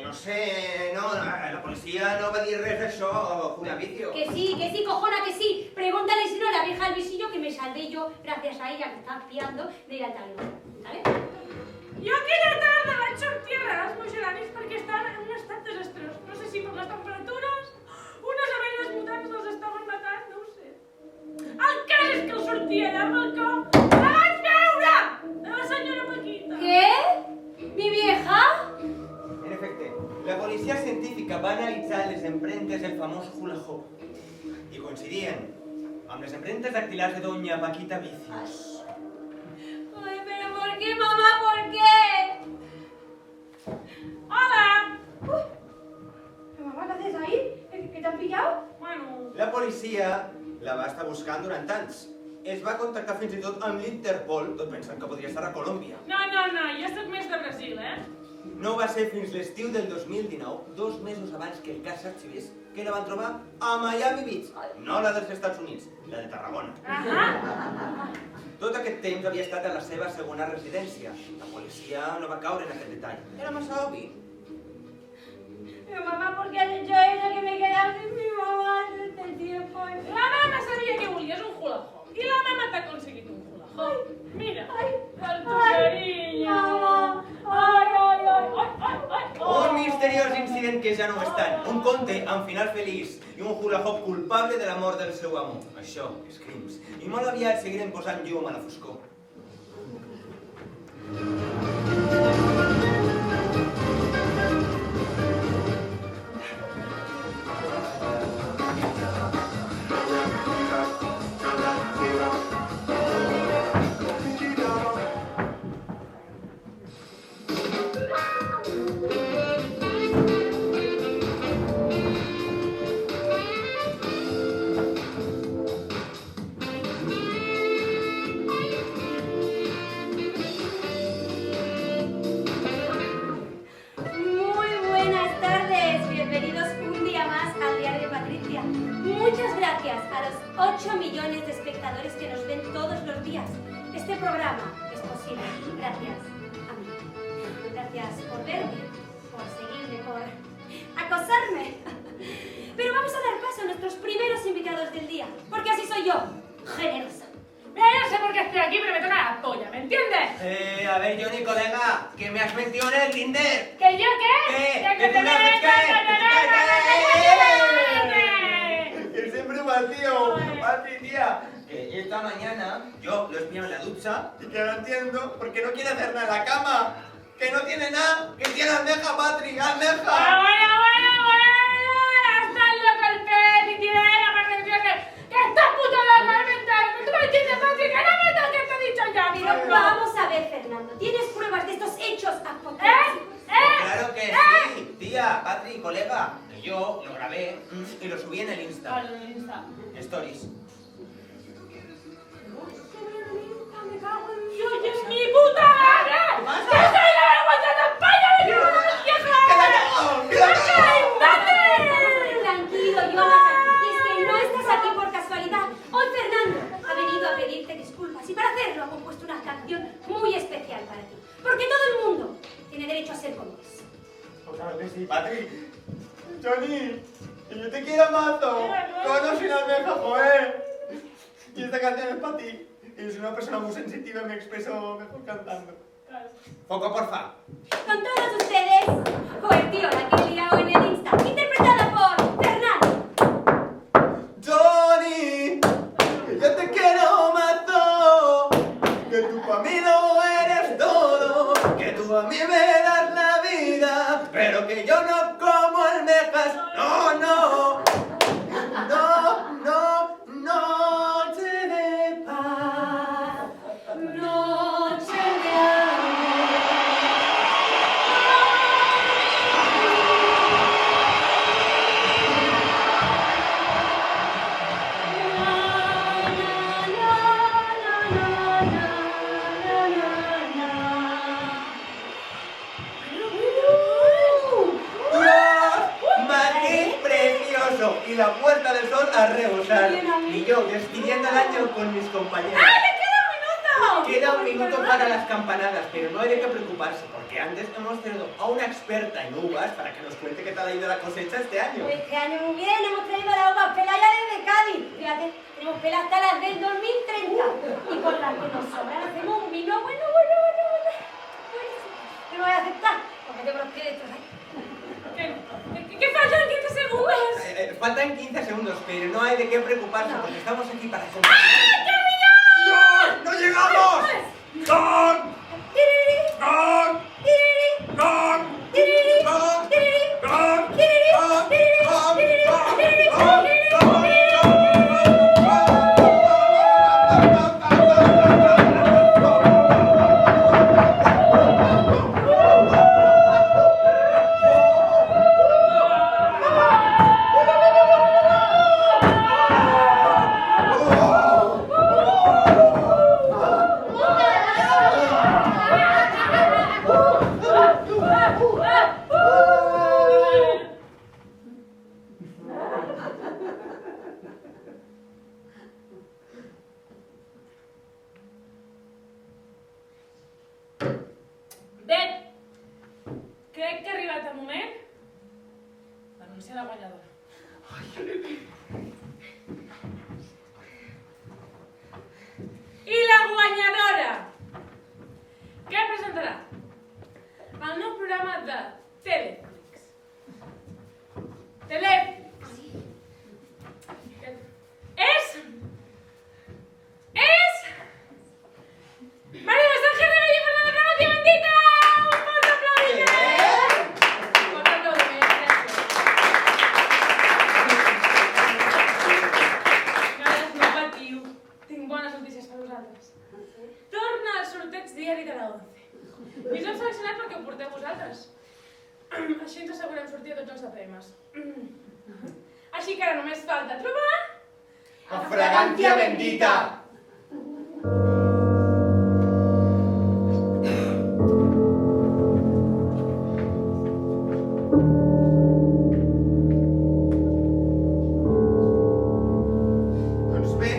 Speaker 4: No sé, la policia no va dir res d'això, Julián Vicios.
Speaker 9: Que sí, cojona, que sí. Pregúntale si no a la vieja del visillo que me salvé yo, gracias a ella que estaba espiando, de ir al talibán. ¿Sabes?
Speaker 8: Jo aquella tarda vaig sortir a regar els meus geranis perquè estaven en un estat desastrós. No sé si per les temperatures, unes abelles mutants les estaven matant, no ho sé. El cas és que el sortia allà al balcó, la vaig veure! De la senyora Paquita.
Speaker 9: ¿Qué? ¿Mi vieja?
Speaker 4: En efecte, la policia científica va analitzar les empremtes del famós hula hop i coincidien amb les empremtes dactilars de doña Paquita Vicios.
Speaker 9: Ay, pero ¿por qué, mamá? ¿Por qué?
Speaker 8: Hola!
Speaker 5: Mamá, ¿qué haces ahí? ¿Que te han pillado?
Speaker 8: Bueno,
Speaker 4: La policia la va estar buscant durant anys. Es va contactar fins i tot amb l'Interpol, tot pensant que podria estar a Colòmbia.
Speaker 8: no, jo soc més de Brasil,
Speaker 4: No va ser fins l'estiu del 2019, 2 mesos abans que el cas s'arxivés, que la van trobar a Miami Beach. No la dels Estats Units, la de Tarragona. Tot aquest temps havia estat a la seva segona residència. La policia no va caure en aquest detall. Era massa obvi.
Speaker 9: Pero mamá, ¿por qué has hecho eso? Que me he quedado sin mi mamá todo este tiempo.
Speaker 8: La mama sabia que volies un hula hop i la mama t'ha aconseguit un hula hop. Mira, per tu carinyo.
Speaker 9: Mamá.
Speaker 4: Un misteriós incident que ja no ho és tant. Un conte amb final feliç i un hula hop culpable de la mort del seu amo. Això és Crims. I molt aviat seguirem posant llum a la foscor.
Speaker 9: Muchas gracias a los 8 millones de espectadores que nos ven todos los días. Este programa es posible gracias presentarme. Pero vamos a dar paso a nuestros primeros invitados del día, porque así soy yo, generosa.
Speaker 8: Mira, yo no sé por qué estoy aquí, pero me toca la polla, ¿me entiendes?
Speaker 2: A ver, Johnny, colega, que me has metido en el Tinder.
Speaker 8: ¿Que yo qué?
Speaker 2: ¿Qué?
Speaker 8: ¿Que
Speaker 2: ¿Que tú me has dicho
Speaker 4: Que siempre mal, tío.
Speaker 2: Patri, tía, que esta mañana yo lo he pillado en la ducha
Speaker 4: Y que no entiendo por qué no quiere hacer nada en la cama. Que no tiene nada. Que tiene almeja, Patri, almeja.
Speaker 8: Bueno, estás loco el pez y tiene la percepción que estás puto loco de mental. ¿Tú me entiendes, Patri? Que no me toques, te he dicho ya,
Speaker 9: Pero
Speaker 8: mira.
Speaker 9: vamos a ver, Fernando, ¿tienes pruebas de estos hechos apocalípticos?
Speaker 2: Claro que sí, tía, Patri, colega, que yo lo grabé y lo subí en el Insta.
Speaker 8: Vale, Insta.
Speaker 2: Stories.
Speaker 8: Me cago en Dios, y es mi puta madre. ¡Que soy la vergüenza de España! ¡Me cago en
Speaker 9: Tranquilo, Jonathan, y es que no estás aquí por casualidad. Hoy Fernando ha venido a pedirte disculpas y para hacerlo ha compuesto una canción muy especial para ti. Porque todo el mundo tiene derecho a ser como es.
Speaker 4: Pues claro que sí, Patri. Johnny, que yo te quiero mazo. Con o sin almeja, joder. Y esta canción es para ti. Y soy una persona muy sensitiva y me expreso mejor cantando.
Speaker 2: Foco, porfa.
Speaker 9: Con todos ustedes, joder, tío, la que he liado en el Insta, interpretada por Fernando.
Speaker 4: Johnny, que yo te quiero mazo. Que tú pa' mí no eres todo. Que tú a mí me das la vida. Pero que yo no como almejas. No, no. No, no, noche de paz.
Speaker 9: Noche de amor.
Speaker 2: Madrid precioso y la Puerta del Sol a rebosar.
Speaker 9: Bien, a mí.
Speaker 2: Y yo despidiendo el año con mis compañeros. Queda un minuto para las campanadas, pero no hay de qué preocuparse, porque antes hemos traído a una experta en uvas para que nos cuente qué tal ha ido la cosecha este año.
Speaker 9: Este año muy bien, hemos traído la uva pelaya desde Cádiz. Fíjate, tenemos pelas hasta las del 2030. Y con las que nos sobran hacemos un vino bueno. Te lo voy a aceptar, porque tengo los pies estos ahí.
Speaker 8: ¿Qué faltan 15 segundos?
Speaker 2: Faltan 15 segundos, pero no hay de qué preocuparse, porque estamos aquí para
Speaker 8: ¡Ay,
Speaker 2: compartir.
Speaker 8: qué millón!
Speaker 4: ¡No llegamos! ¡Gong! ¡Gong! ¡Gong!
Speaker 8: Bé, crec que ha arribat el moment d'anunciar la guanyadora. I la guanyadora que presentarà el nou programa de Teleflix. És María José Rebello y Fernando Fernández Bendita! Un fort aplaudiment! Un fort aplaudiment, gràcies. No patiu, tinc bones notícies per vosaltres. Torna al sorteig diari de la 11. I us hem seleccionat perquè ho porteu vosaltres. Així ens assegurem sortir a tots els de premis. Així que ara només falta trobar...
Speaker 4: ¡A fragancia bendita! Doncs bé,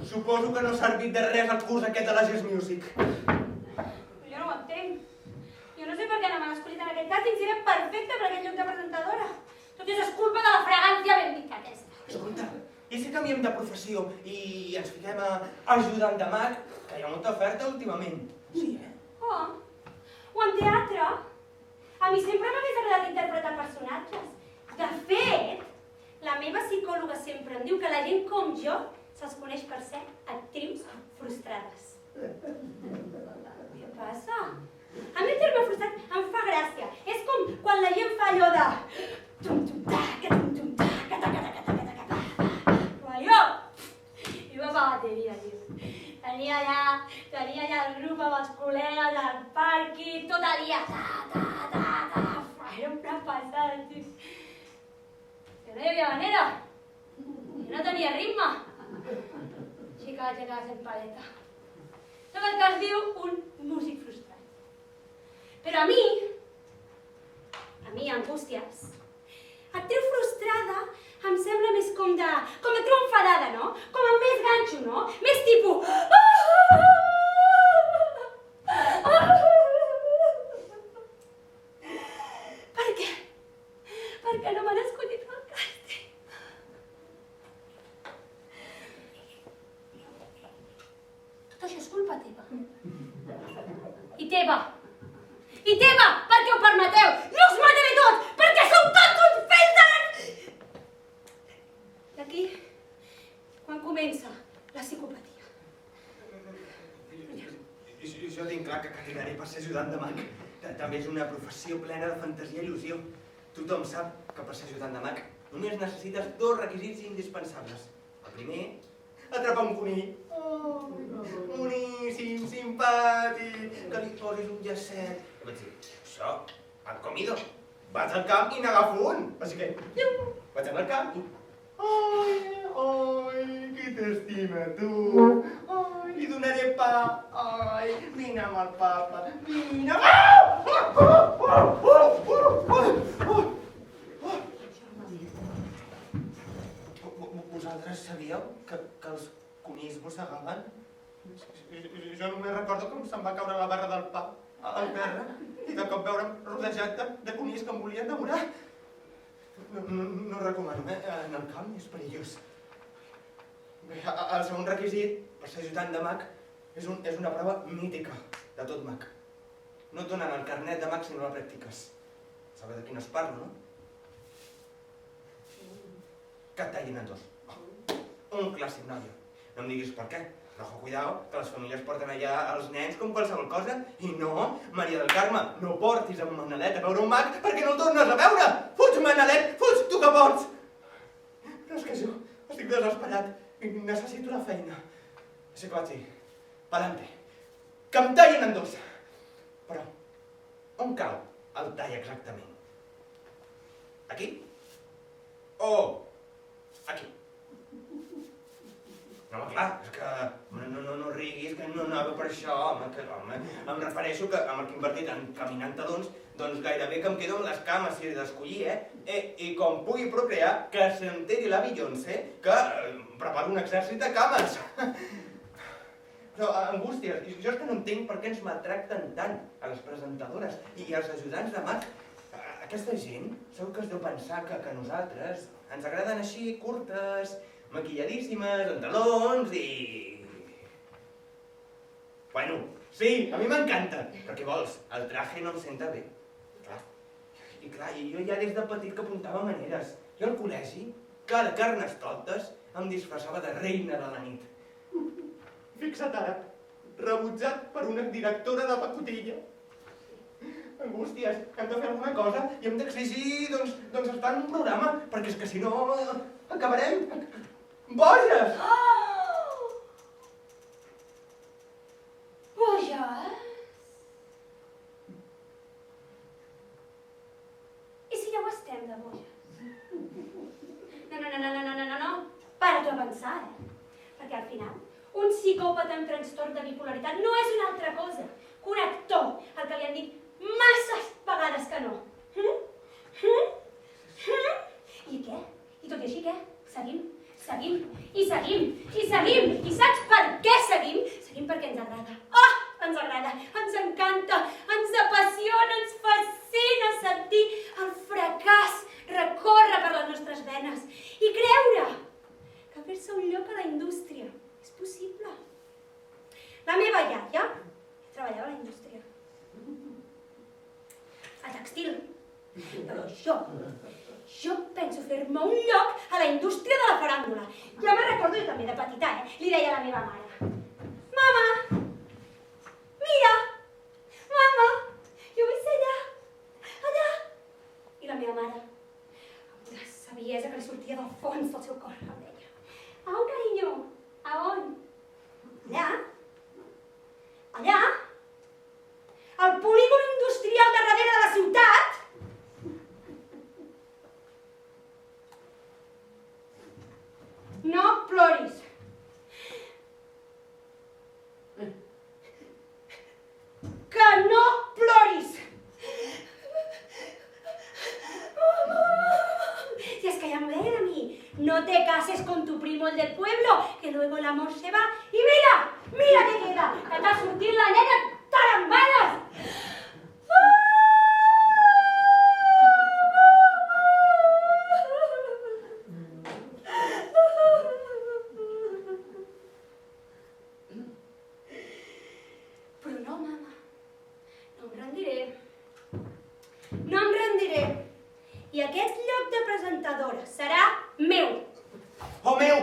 Speaker 4: suposo que no ha servit de res el curs aquest de la Jazz Music.
Speaker 9: Jo no ho entenc. Jo no sé per què no m'han escollit en aquest càsting si era perfecta per aquest lloc de presentadora. Tot és culpa de la fragància ben dica aquesta.
Speaker 4: Escolta, i si canviem de professió i ens fiquem a ajudant de mag, que hi ha molta oferta últimament. Sí, eh?
Speaker 9: Oh, o en teatre. A mi sempre m'hagués agradat interpretar personatges. De fet, la meva psicòloga sempre em diu que la gent com jo se'ls coneix per ser actrius frustrades. Què passa? A mi el terme frustrat em fa gràcia. És com quan la gent fa allò de... Jo iba per bateria, tio. Tenia allà el grup amb els col·legues al parc tot el dia. Era una passada, tio. Que no hi havia manera. Que no tenia ritme. Així que vaig acabar sent paleta. Tot el que es diu un músic frustrat. Però a mi, Angústies, actriu frustrada em sembla més com actriu enfadada, no? Com amb més ganxo, no? Més tipus... Per què? Perquè no m'han escollit el càsting. Tot això és culpa teva. I teva, perquè ho permeteu! No us mataré tots, perquè sou tots uns fills de... D'aquí, quan comença la psicopatia.
Speaker 4: Jo tinc clar que candidaré per ser ajudant de mag. També és una professió plena de fantasia i il·lusió. Tothom sap que per ser ajudant de mag només necessites 2 requisits indispensables. El primer, atrapar un conill. Boníssim, simpàtic, que li posis un llacet. I vaig dir, això, han comido. Vaig al camp i n'agafo un. Així que, vaig anar al camp i... Ai, qui t'estima, tu. Ai, li donaré pa. Ai, vine amb el papa. Vine. Vosaltres sabíeu que els conills mossegaven? Jo només recordo com se'm va caure la barra del pa al terra i de cop veure'm rodejat de conills que em volien devorar. No recomano, en el camp és perillós. Bé, el segon requisit per ser ajudant de mag és una prova mítica de tot mag. No et donen el carnet de mag si no la practiques. Sabeu de quin es parla, no? Que et tallin en 2. Un clàssic, noia. No em diguis per què, però cuidao, que les famílies porten allà els nens com qualsevol cosa. I no, Maria del Carme, no portis en Manalet a veure un mag perquè no el tornes a veure! Fuig, Manalet, fuig, tu que pots! Però és que jo estic desesperat i necessito la feina. Així que vaig dir, pa'lante, que em tallin en 2. Però, on cau el tall exactament? Aquí? O aquí? No, home, clar, és que no riguis, que no anava per això, home, que home, em refereixo que amb el que he invertit en caminar en talons, doncs gairebé que em quedo amb les cames si he d'escollir, I com pugui procrear, que s'enteri la Beyoncé, que preparo un exèrcit de cames. Però, Angústies, jo és que no entenc per què ens maltracten tant a les presentadores i als ajudants de mag. Aquesta gent segur que es deu pensar que nosaltres ens agraden així, curtes, maquilladíssimes, en talons i... Bueno, sí, a mi m'encanta, però què vols? El traje no em senta bé. I clar, jo ja des de petit que apuntava maneres. Jo al col·legi, cada Carnestoltes, em disfressava de reina de la nit. Fixa't ara, rebutjat per una directora de pacotilla. Angústies, hem de fer alguna cosa i hem d'exigir, doncs, estar en un programa, perquè és que si no acabarem... boges!
Speaker 9: Boges? I si ja ho estem de boges? No. Para-t'ho a pensar, Perquè al final, un psicòpata amb trastorn de bipolaritat no és una altra cosa que un actor al que li han dit masses vegades que no. I què? I tot i així què? Seguim. I saps per què seguim? Seguim perquè ens agrada. Oh, ens agrada, ens encanta, ens apassiona, ens fascina sentir el fracàs recórrer indústria. El tèxtil. Però jo penso fer-me un lloc a la indústria de la faràndula. Ja me'n recordo jo també de petita, Li deia a la meva mare. Mama, mira, mama, jo vull ser allà, allà. I la meva mare, amb una saviesa que li sortia del fons del seu cor, em deia: a on, carinyo? A on? Allà. Allà. Al polígon industrial de darrere de la ciutat. No ploris. Que no ploris. Si es que ya me deja a mí. No te cases con tu primo el del pueblo, que luego el amor se va. Y mira que queda, que t'ha sortit la nena tarambanes. Però no, mama, no em rendiré. No em rendiré. I aquest lloc de presentadora serà meu.
Speaker 4: Oh, meu!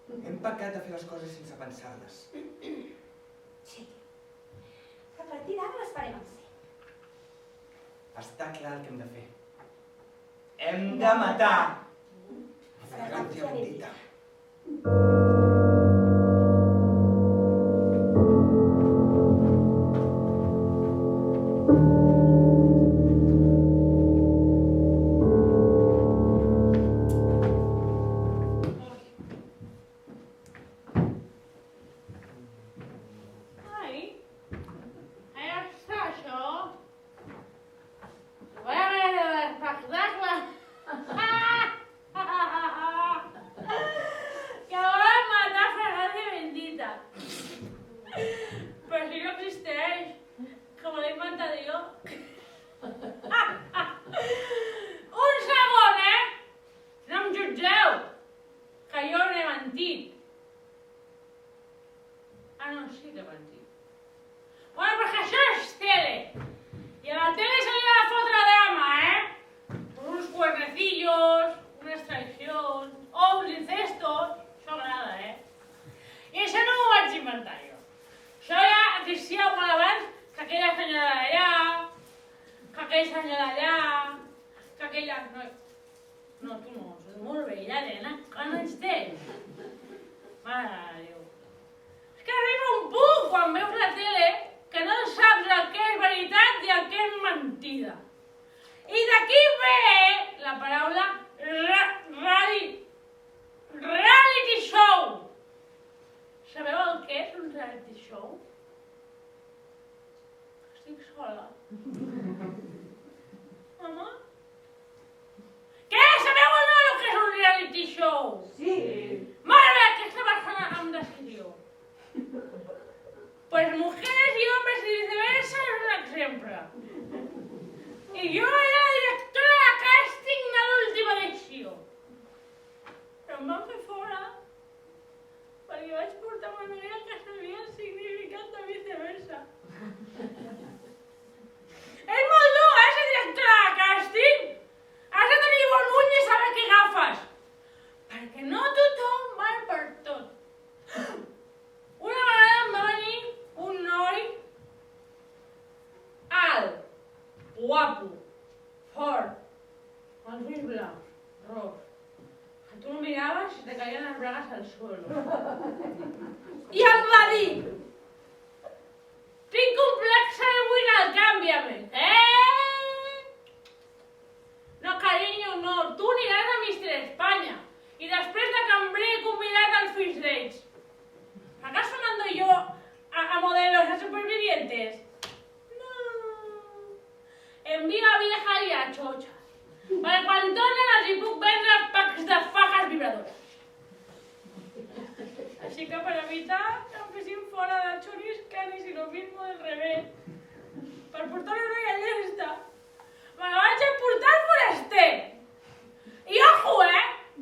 Speaker 4: Hem pecat de fer les coses sense pensar-les.
Speaker 9: Sí. A partir d'ara les farem en ser.
Speaker 4: Està clar el que hem de fer. Hem de matar la fragància bendita.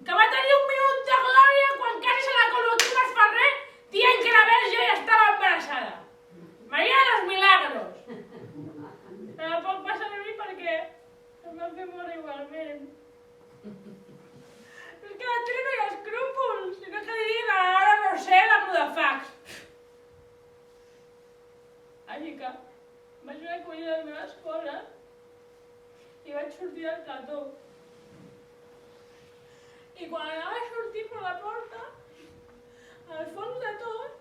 Speaker 8: Que va tenir un minut de glòria quan quasi se la col·loquim a Ferrer dient que la Verge estava embarassada. És que a la tele no hi ha escrúpols, sinó que dirien ara no sé, la Mudafax. Així que vaig recollir les meves coses i vaig sortir del plató. I quan anava a sortir per la porta, al fons de tot,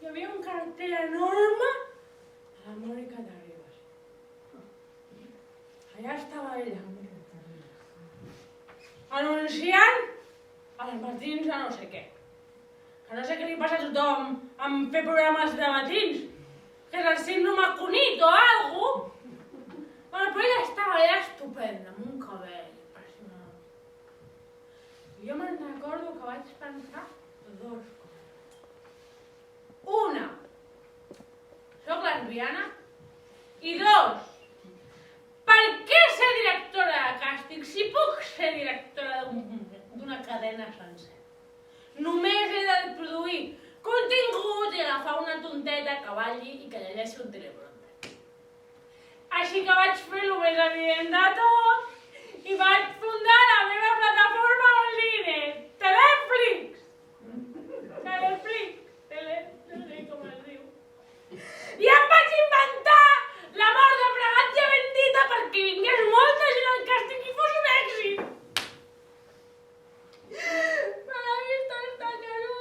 Speaker 8: hi havia un cartell enorme de la Mònica Terribas. Allà estava ella, anunciant els matins a no sé què. Que no sé què li passa a tothom en fer programes de matins, que és el síndrome Cunit o alguna cosa. Bueno, però ella estava allà estupenda, amb un cabell impressionant. I jo me'n recordo que vaig pensar dues coses. Una, soc lesbiana, i dos, per què ser directora de càsting si puc ser directora d'una cadena sencera? Només he de produir contingut i agafar una tonteta que balli i que llegeixi un teleprompter. Així que vaig fer el més evident de tot i vaig fundar la meva plataforma online, Teleflix. No sé com es diu. I em vaig inventar la mort de Fragància Bendita perquè vingués molta gent al càsting i fos un èxit. Però la vista està que no,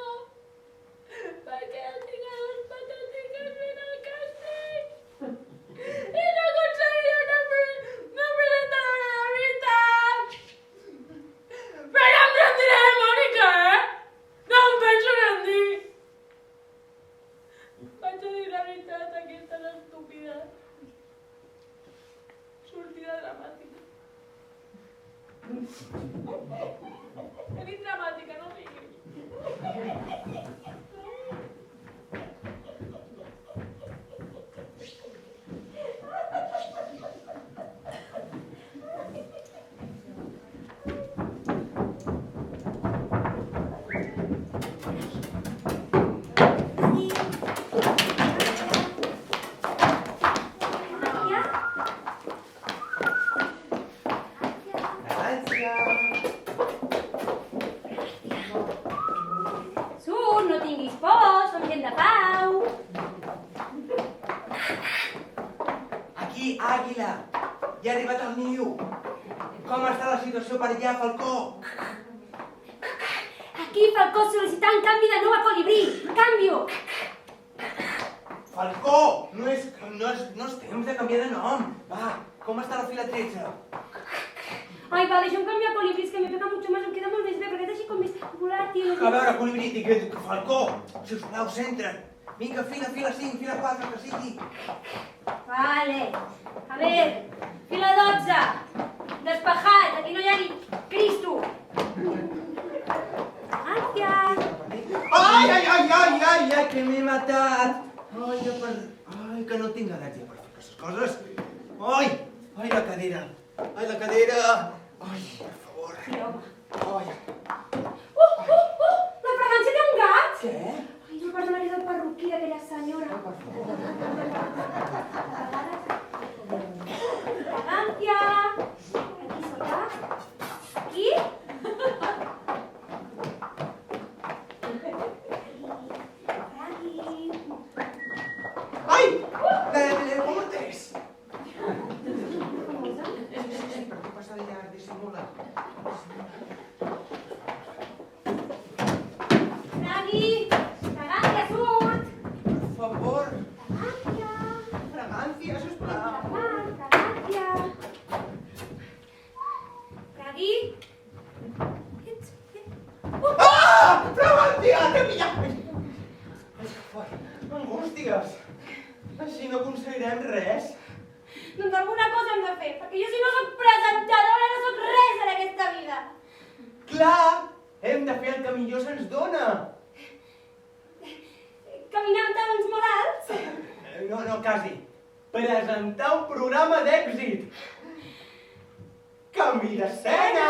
Speaker 8: perquè no tinc a les patatiques fent el càsting. I no aconseguiré una presentadora de veritat. Però em rendiré, Mònica, No em penso rendir. Vaig a dir la veritat, aquesta és estúpida. Sortida dramàtica. He dit dramàtica, no diguis.
Speaker 9: Surt, no tinguis por, som gent de pau.
Speaker 2: Aquí, Àguila! Ja ha arribat el niu! Com està la situació per allà, Falcó?
Speaker 9: Aquí, Falcó, sol·licitant canvi de nou a colibrí. Canvio.
Speaker 2: Falcó! No és temps de canviar de nom! Va, com està la fila 13?
Speaker 9: Ai, va, deixa'm canviar a colibrí, és que me pega mucho más, em queda molt més bé, perquè és així com més volàtil.
Speaker 2: A veure, colibrí, dic, Falcó! Sisplau, centra't! Vinga, fila 5, fila 4, que sigui!
Speaker 9: Vale. A ver, fila 12. Despejat, aquí no hi ha ni Cristo. Gràcies.
Speaker 2: Ai, que m'he matat! Ai, que no tinc al·lèrgia per fer aquestes coses! Ai, la cadera! Ai, la cadera! Ai, per favor!
Speaker 9: Sí, home.
Speaker 2: Ai!
Speaker 9: La fragància té un gat?
Speaker 2: Què?
Speaker 9: Ai, no, perdona, és el perruquí d'aquella senyora.
Speaker 2: Per favor!
Speaker 9: Fragància. Aquí sota. Aquí. Fragui.
Speaker 2: Ai! Com és?
Speaker 9: Famosa.
Speaker 2: Per què passa de llarg? Dissimula.
Speaker 9: Fragui. Fragància, surt.
Speaker 2: Per favor!
Speaker 9: Fragància.
Speaker 2: Fragància, sisplau!
Speaker 9: Fragància. Fragui.
Speaker 2: Ah! Fragància! Que pillat! Ai, angústies! Així no aconseguirem res.
Speaker 9: Doncs alguna cosa hem de fer, perquè jo si no soc presentadora no soc res en aquesta vida.
Speaker 2: Clar! Hem de fer el que millor se'ns dona.
Speaker 9: Caminar amb talons molt alts.
Speaker 2: No, quasi. Presentar un programa d'èxit. Canvi d'escena!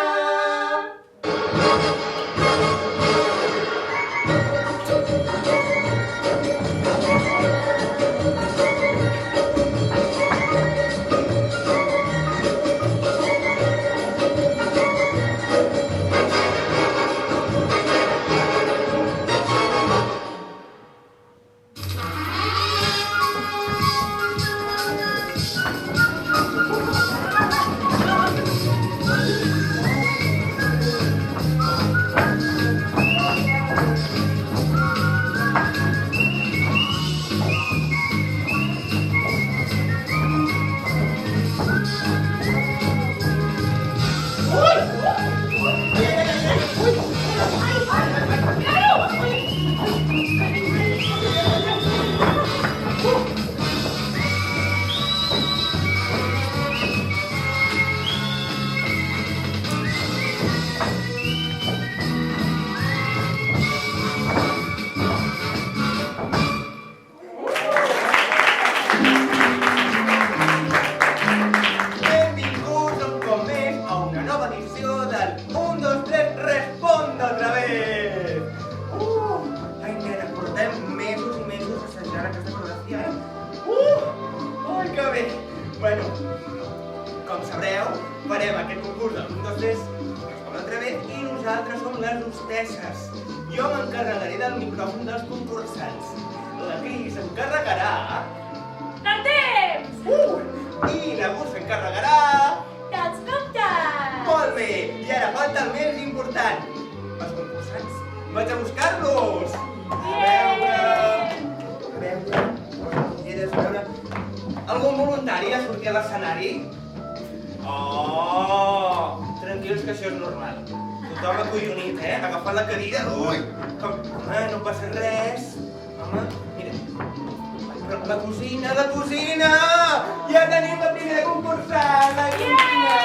Speaker 4: Que bé! Bueno, com sabreu, farem aquest concurs del 1, 2, 3, l'escola Trevet, i nosaltres som les hostesses. Jo m'encarregaré del micròfon dels concursants. La Cris s'encarregarà...
Speaker 8: Del temps!
Speaker 4: I la Gus s'encarregarà...
Speaker 9: Dels comptes!
Speaker 4: Molt bé! I ara falta el més important. Els concursants. Vaig a buscar-los! A veure... A veure... Algun voluntari a sortir a l'escenari? Oh! Tranquils, que això és normal. Tothom acollonit, agafant la cadira. Ui! Home, no passa res. Home, mira. Però la cosina, la cosina! Ja tenim la primera concursant, la cosina!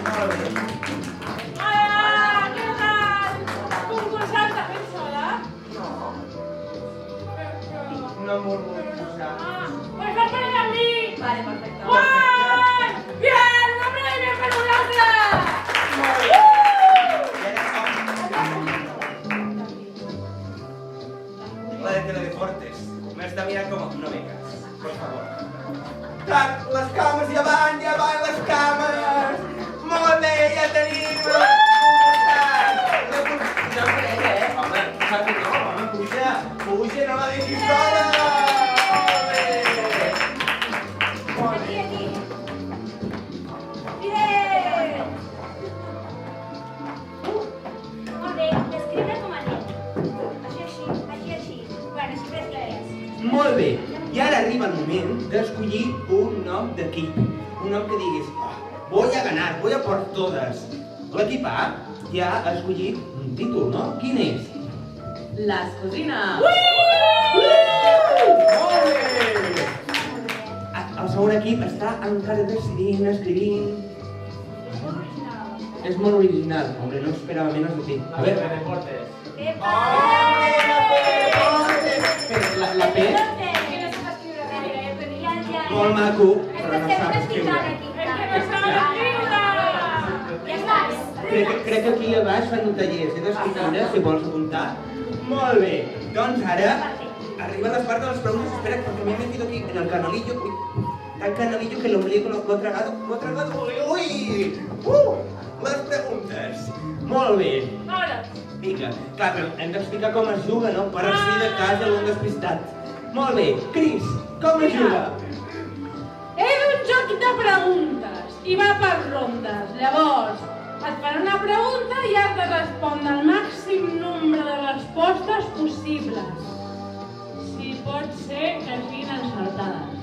Speaker 4: Molt bé.
Speaker 8: Hola, què tal? Concursant de fet sola?
Speaker 4: No m'ho vull posar.
Speaker 8: Pues vas venir amb mi!
Speaker 6: Vale, perfecte.
Speaker 8: Guai! Bien, un aplaudiment per vosaltres!
Speaker 4: Molt bé. I ara la de Teledeportes. M'està mirant com... No vengas, por favor. Tac, les cames ja van les cames! Molt bé, ja tenim el concursant! No crec, Home, saps que no, home, puja, no la deixis sola! Molt bé!
Speaker 9: Aquí. Bien! Molt bé, descriure com a net. Així. Bueno, xifres clares.
Speaker 2: Molt bé, i ara arriba el moment d'escollir un nom d'equip. Un nom que diguis, voy a ganar, voy a por todas. L'equip A ja ha escollit un títol, no? Quin és?
Speaker 6: Las cocinas.
Speaker 2: Molt bé! El segon equip està encara decidint, escrivint... És molt original. Hombre, no esperava menos de ti. A ver,
Speaker 7: Teledeportes.
Speaker 9: Epa!
Speaker 2: la P,
Speaker 9: Que no sap escriure gaire. Ja.
Speaker 2: molt maco, però no sap escriure.
Speaker 8: És que no saben escriure!
Speaker 9: Ja estàs.
Speaker 2: Crec que aquí a baix fan un taller d'escriptura, si vols apuntar. Molt bé, doncs ara arriba la part de les preguntes. Espera, porque me he metido aquí en el canalillo. Uy, tan canalillo que el ombligo lo he tragado. Uy! Les preguntes. Molt bé.
Speaker 8: Ara,
Speaker 2: Vinga, clar, però hem d'explicar com es juga, no? Per si de cas algun despistat. Molt bé, Cris, com es juga?
Speaker 8: és un joc de preguntes i va per rondes. Llavors, et fan una pregunta i has de respondre el màxim nombre de respostes possibles. Si pot ser que siguin encertades.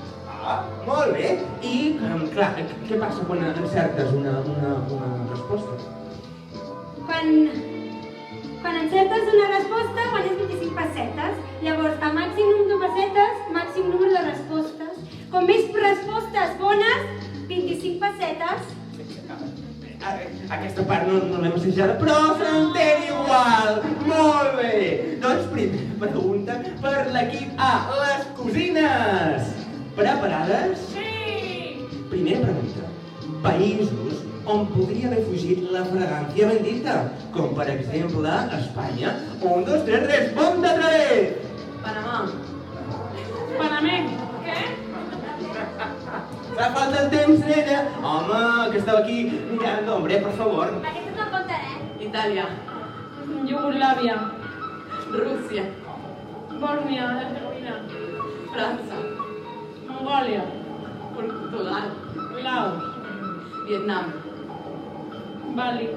Speaker 2: Molt bé. I, clar, què passa quan encertes una resposta?
Speaker 9: Quan encertes una resposta, guanyes 25 pessetes. Llavors, a màxim número de pessetes, màxim número de respostes. Com més respostes bones, 25 pessetes.
Speaker 2: Aquesta part no l'hem assajada, però s'entén igual. Molt bé. Doncs primera pregunta per l'equip A, les cosines. Preparades?
Speaker 8: Sí!
Speaker 2: Primera pregunta. Països on podria haver fugit la fragància bendita, com per exemple Espanya. 1, 2, 3, responde otra vez!
Speaker 6: Panamà.
Speaker 8: Panameny. Què?
Speaker 2: Fa falta el temps, nena! Home, que estava aquí mirant, hombre, per favor.
Speaker 9: Aquestes no compten,
Speaker 6: Itàlia.
Speaker 8: Iugoslàvia.
Speaker 6: Rússia.
Speaker 8: Bòsnia, Hercegovina.
Speaker 6: França.
Speaker 8: Mongòlia.
Speaker 6: Portugal.
Speaker 8: Laos.
Speaker 6: Vietnam.
Speaker 8: Bali.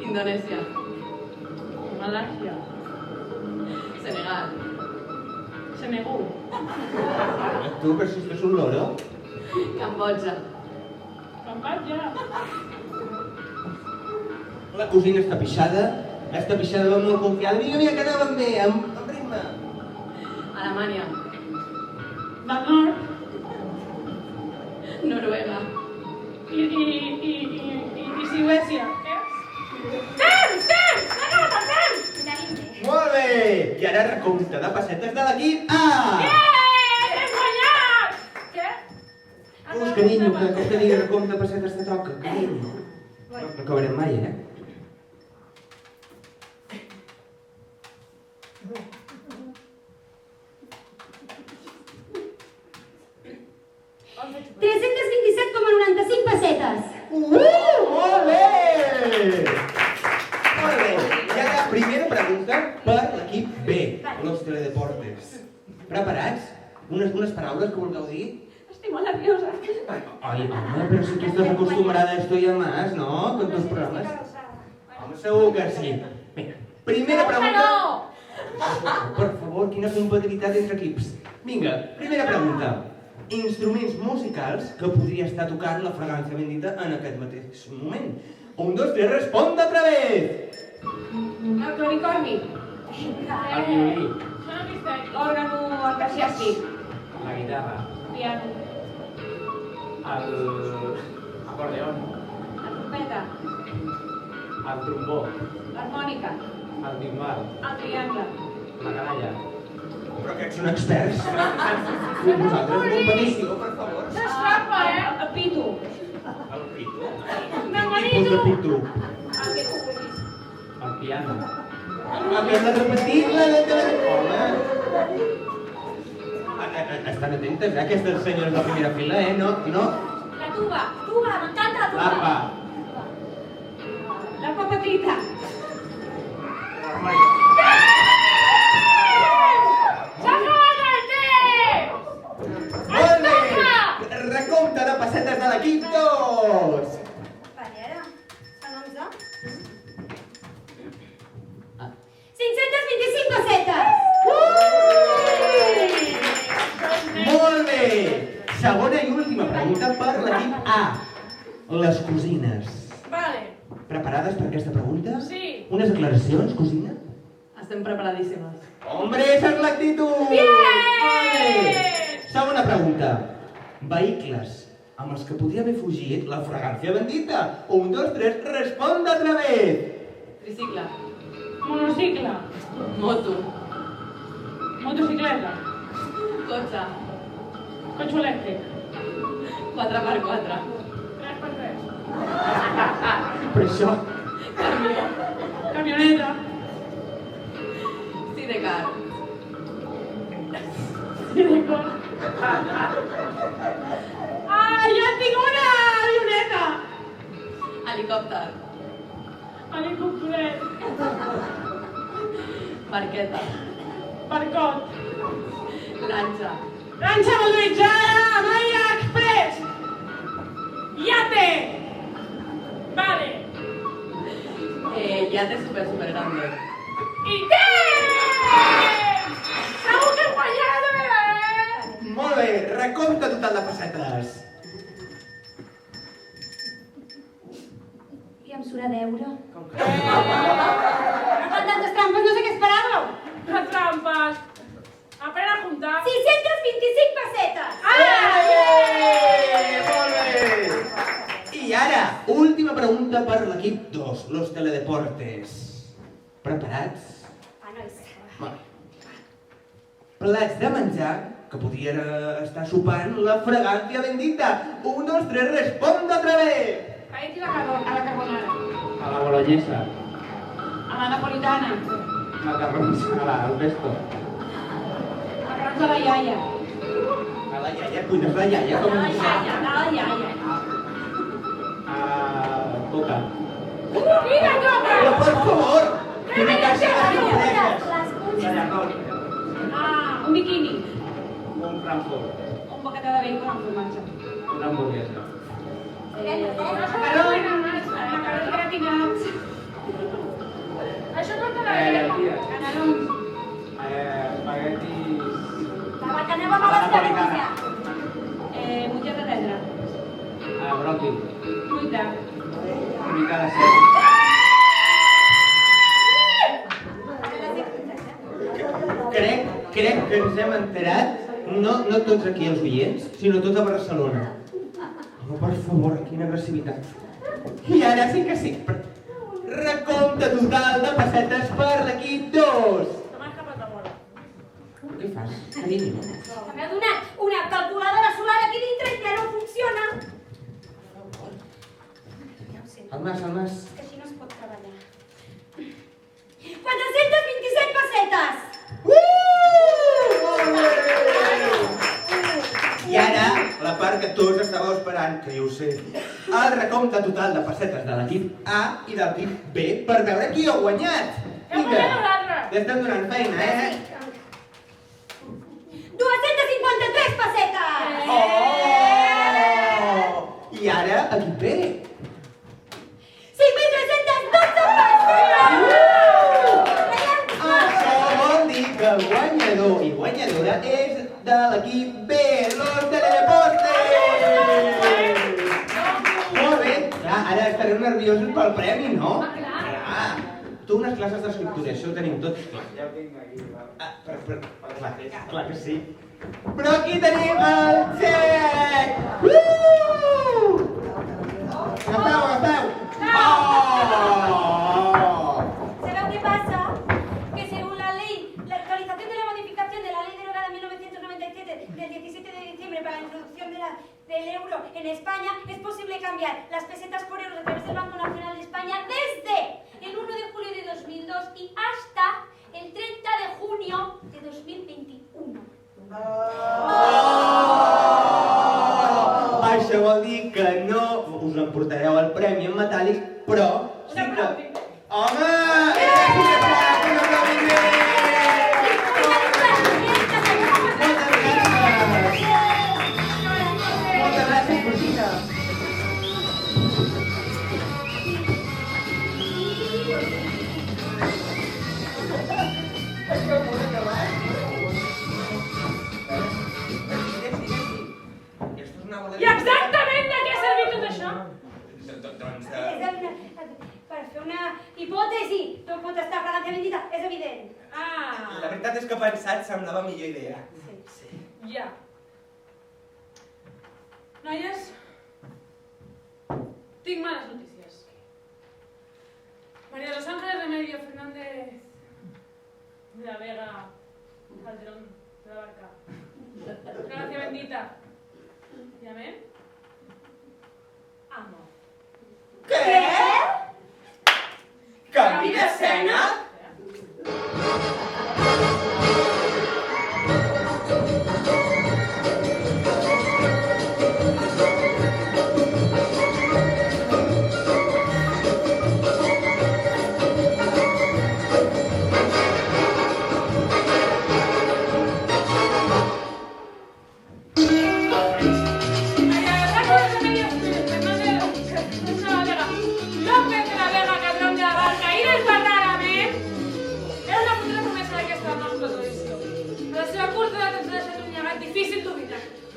Speaker 6: Indonèsia.
Speaker 8: Malàisia.
Speaker 6: Senegal.
Speaker 8: Senegal.
Speaker 2: Tu, però si és un loro.
Speaker 6: Cambodja.
Speaker 8: Cambodja.
Speaker 2: La cosina està pixada va molt confiada. Vinga, que anàvem bé, amb ritme.
Speaker 6: Alemanya.
Speaker 8: Del nord.
Speaker 6: Noruega.
Speaker 8: I Suècia. Què? Temps! Temps! S'ha acabat el temps!
Speaker 2: Molt bé! I ara recompte de pessetes de l'equip A!
Speaker 8: Hem guanyat! Què?
Speaker 2: Us, carinyo, que digui recompte de pessetes te toca, carinyo. No acabarem mai, teledeportes. Preparats? Unes paraules que vulgueu dir?
Speaker 5: Estic molt nerviosa.
Speaker 2: Ai, home, però si tu estàs acostumbrada a esto y a más, ¿no? Con tus programas. Home, segur que sí. Vinga, primera pregunta. Per favor, quina compatibilitat entre equips. Vinga, primera pregunta. Instruments musicals que podria estar tocant la fragància bendita en aquest mateix moment. 1, 2, 3, responde otra vez!
Speaker 5: El clavicorni,
Speaker 7: El violí,
Speaker 5: l'òrgano eclesiàstic,
Speaker 7: la guitarra,
Speaker 5: piano,
Speaker 7: l'acordeon,
Speaker 5: la trompeta,
Speaker 7: el trombó,
Speaker 5: l'harmònica,
Speaker 7: el timbal,
Speaker 5: el triangle,
Speaker 7: la canalla.
Speaker 2: Però aquests són experts. Vosaltres competició, per favor.
Speaker 8: S'escapa,
Speaker 5: el pito,
Speaker 2: El pito.
Speaker 8: Manganito.
Speaker 2: Tipus de pito.
Speaker 5: el que tu vulguis.
Speaker 7: El piano.
Speaker 2: Aquest l'ha repetit, home. Estan atentes, aquestes senyores de la primera fila, No.
Speaker 9: La tuba, m'encanta la tuba.
Speaker 2: L'arpa.
Speaker 5: L'arpa petita,
Speaker 2: Molt bé! Recompte de pessetes de l'equip 2.
Speaker 9: Vale, ara, són 11. 525 pessetes!
Speaker 2: Molt bé! Segona i última pregunta per l'equip A. Les cosines.
Speaker 8: Vale.
Speaker 2: Preparades per aquesta pregunta?
Speaker 8: Sí.
Speaker 2: Unes declaracions, cosina?
Speaker 6: Estem preparadíssimes.
Speaker 2: Hombre, esa es l'actitud! Molt bé! Segona pregunta. Vehicles amb els que podria haver fugit la fragància bendita. 1, 2, 3, responde otra vez!
Speaker 6: Tricicle,
Speaker 8: Monocicle.
Speaker 6: moto,
Speaker 8: Motocicleta.
Speaker 6: cotxe,
Speaker 8: Cotxe elèctric.
Speaker 6: 4x4,
Speaker 8: 3x3.
Speaker 2: Per això...
Speaker 6: camió,
Speaker 8: Camioneta.
Speaker 6: sidecar,
Speaker 8: Silicon. Ah, ja tinc una avioneta.
Speaker 6: helicòpter,
Speaker 8: Helicòpteret.
Speaker 6: barqueta,
Speaker 8: Barcot.
Speaker 6: lanxa,
Speaker 8: Lanxa motoritzada, Maya Express. Yate. Vale.
Speaker 6: yate super grande.
Speaker 8: I què? Segur que he fallat,
Speaker 2: Molt bé, recompte total de pessetes.
Speaker 9: I em surt a deure.
Speaker 8: Eh?
Speaker 9: Fan tantes trampes, no sé què esperàveu.
Speaker 8: Que trampes. Aprèn a comptar.
Speaker 9: 625 pessetes!
Speaker 2: Molt bé! I ara, última pregunta per l'equip 2, los teledeportes. Preparats?
Speaker 9: Nois.
Speaker 2: Vale. Plats de menjar que podria estar sopant la fragància bendita. 1, 2, 3, responde otra vez!
Speaker 5: Spagueti a la carbonara,
Speaker 7: A la bolognesa,
Speaker 5: a la napolitana,
Speaker 7: macarrons, al pesto,
Speaker 5: macarrons a la iaia,
Speaker 2: A la iaia, cuines la iaia, com
Speaker 5: a la iaia.
Speaker 7: coca,
Speaker 8: Mira, toca.
Speaker 2: Però, per favor, que me caixa les sorpreses.
Speaker 7: tallarrón,
Speaker 5: Un biquini,
Speaker 7: un frankfurt,
Speaker 5: un bocata de bacon amb formatge.
Speaker 7: una hamburguesa,
Speaker 5: Macarrons gratinats,
Speaker 8: Això compta la
Speaker 7: lenties,
Speaker 5: canelons,
Speaker 7: espaguetis,
Speaker 9: La bacaneva me l'has de negociar.
Speaker 5: motlleta tendra,
Speaker 7: bròquil,
Speaker 5: fruita,
Speaker 7: fruita de cera.
Speaker 2: Crec que ens hem enterat, no tots aquí els oients, sinó tot a Barcelona. Home, per favor, quina agressivitat. I ara sí que sí. Recompte total de pessetes per l'equip 2.
Speaker 8: Se m'ha escapat la bola.
Speaker 2: Què fas, carinyo?
Speaker 9: M'ha donat una calculadora solar aquí dintre i que no funciona.
Speaker 2: El mas.
Speaker 9: És que així no es pot treballar. 427 pessetes!
Speaker 2: Molt bé! I ara, la part que tots estàveu esperant, que jo ho sé, el recompte total de pessetes de l'equip A i de l'equip B per veure qui ha guanyat.
Speaker 8: Hem guanyat nosaltres.
Speaker 2: Ja estem donant feina, Equip B!
Speaker 9: 5.312 persones!
Speaker 2: Això vol dir que el guanyador i guanyadora és de l'equip B, los Teledeportes! Molt bé, clar, ara estareu nerviosos pel premi, no? Clar. Tu unes classes d'escriptura, això ho tenim tot clar.
Speaker 7: Ja ho tinc aquí, va.
Speaker 2: Clar que sí. Però aquí tenim el xec! Agafeu! Oh!
Speaker 9: ¿Sabeu qué pasa? Que según la ley, la actualización de la modificación de la ley derogada en 1997 del 17 de diciembre para la introducción del euro en España, es posible cambiar las pesetas por euros a través del Banco Nacional de España desde el 1 de julio de 2002 y hasta el 30 de junio de 2021.
Speaker 2: Això vol dir que no us emportareu el premi en metàl·lic, però sí que... Home! Moltes gràcies, Cosina!
Speaker 8: I exactament de què ha servit tot això?
Speaker 9: Per fer una hipòtesi, no pot estar fragància bendita, és evident.
Speaker 2: La veritat és que pensat semblava millor idea.
Speaker 8: Ja. Noies, tinc males notícies. María Los Ángeles Remedio Fernández de la Vega Calderón de la Barca. Gracia bendita. ¿Llamen? Amo.
Speaker 2: Què? Canvi d'escena?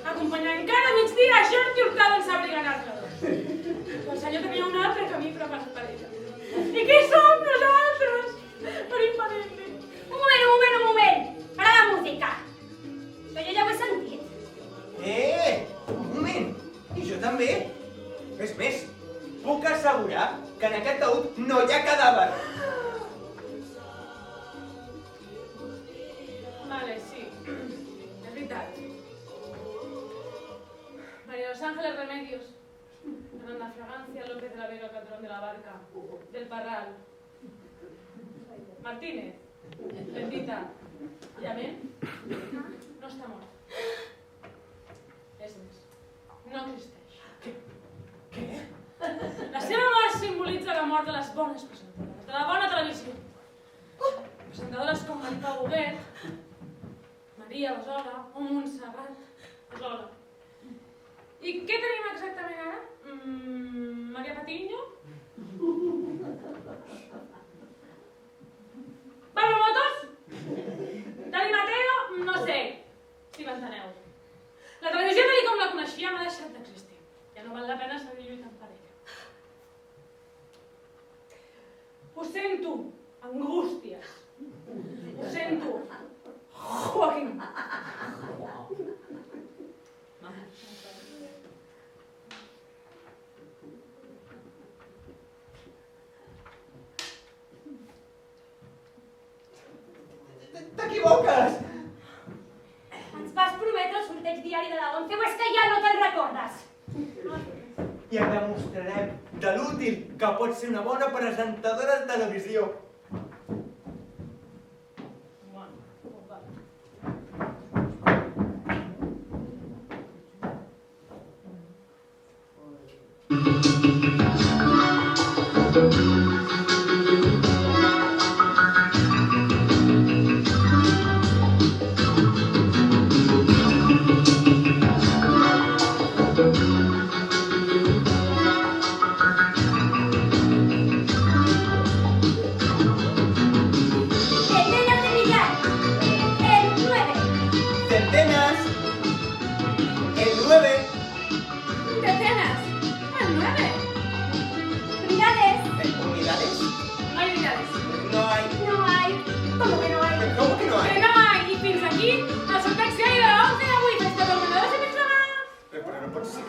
Speaker 8: Acompanyant cada migdia a Jordi Hurtado en Sabri Ganardo. El senyor tenia un altre camí preparat per ella. I qui som nosaltres per impedir-li?
Speaker 9: Un moment! Para la música! Que jo ja ho he sentit.
Speaker 2: Un moment! I jo també. És més, puc assegurar que en aquest taüt no hi ha cadàver.
Speaker 8: Vale, sí. És veritat. María Los Ángeles Remedios, Fernanda Fragancia, López de la Vega, Calderón de la Barca, del Parral, Martínez, Bendita, Llamen, no està mort. És més, no existeix.
Speaker 2: Què?
Speaker 8: La seva mort simbolitza la mort de les bones presentadores, de la bona televisió. Presentadores com Marita Boguet, Maria Besola o Montserrat Besola. I què tenim exactament ara? Maria Patiño? Pablo Motos? Dani Mateo? No sé si m'enteneu. La televisió tal com la coneixíem ha deixat d'existir. Ja no val la pena seguir lluitant per ella. Ho sento, angústies. Ho sento, Joaquín.
Speaker 2: T'equivoques!
Speaker 9: Ens vas prometre el sorteig diari de la 11 o és que ja no te'n recordes?
Speaker 4: I et demostrarem de l'útil que pot ser una bona presentadora de televisió.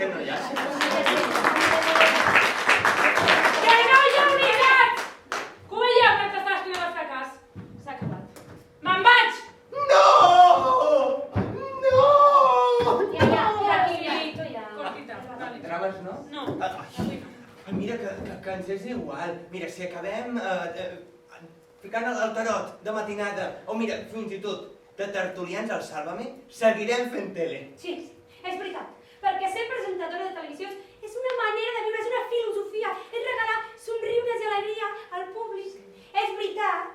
Speaker 4: que no hi ha.
Speaker 8: Que no hi ha unitat! Colleu, que t'estàs fent el fracàs. S'ha acabat. Me'n vaig!
Speaker 4: No! No!
Speaker 9: Ja, tranquil·lito, ja.
Speaker 8: Cortita, vale.
Speaker 4: Drames, no?
Speaker 8: No,
Speaker 4: Ah,
Speaker 8: avui no.
Speaker 4: Mira, que ens és igual. Mira, si acabem ficant el tarot de matinada, o mira, fins i tot, de tertulians al Sálvame, seguirem fent tele.
Speaker 9: Sí, és veritat. Perquè ser presentadora de televisió és una manera de viure, és una filosofia, és regalar somriures i alegria al públic. És veritat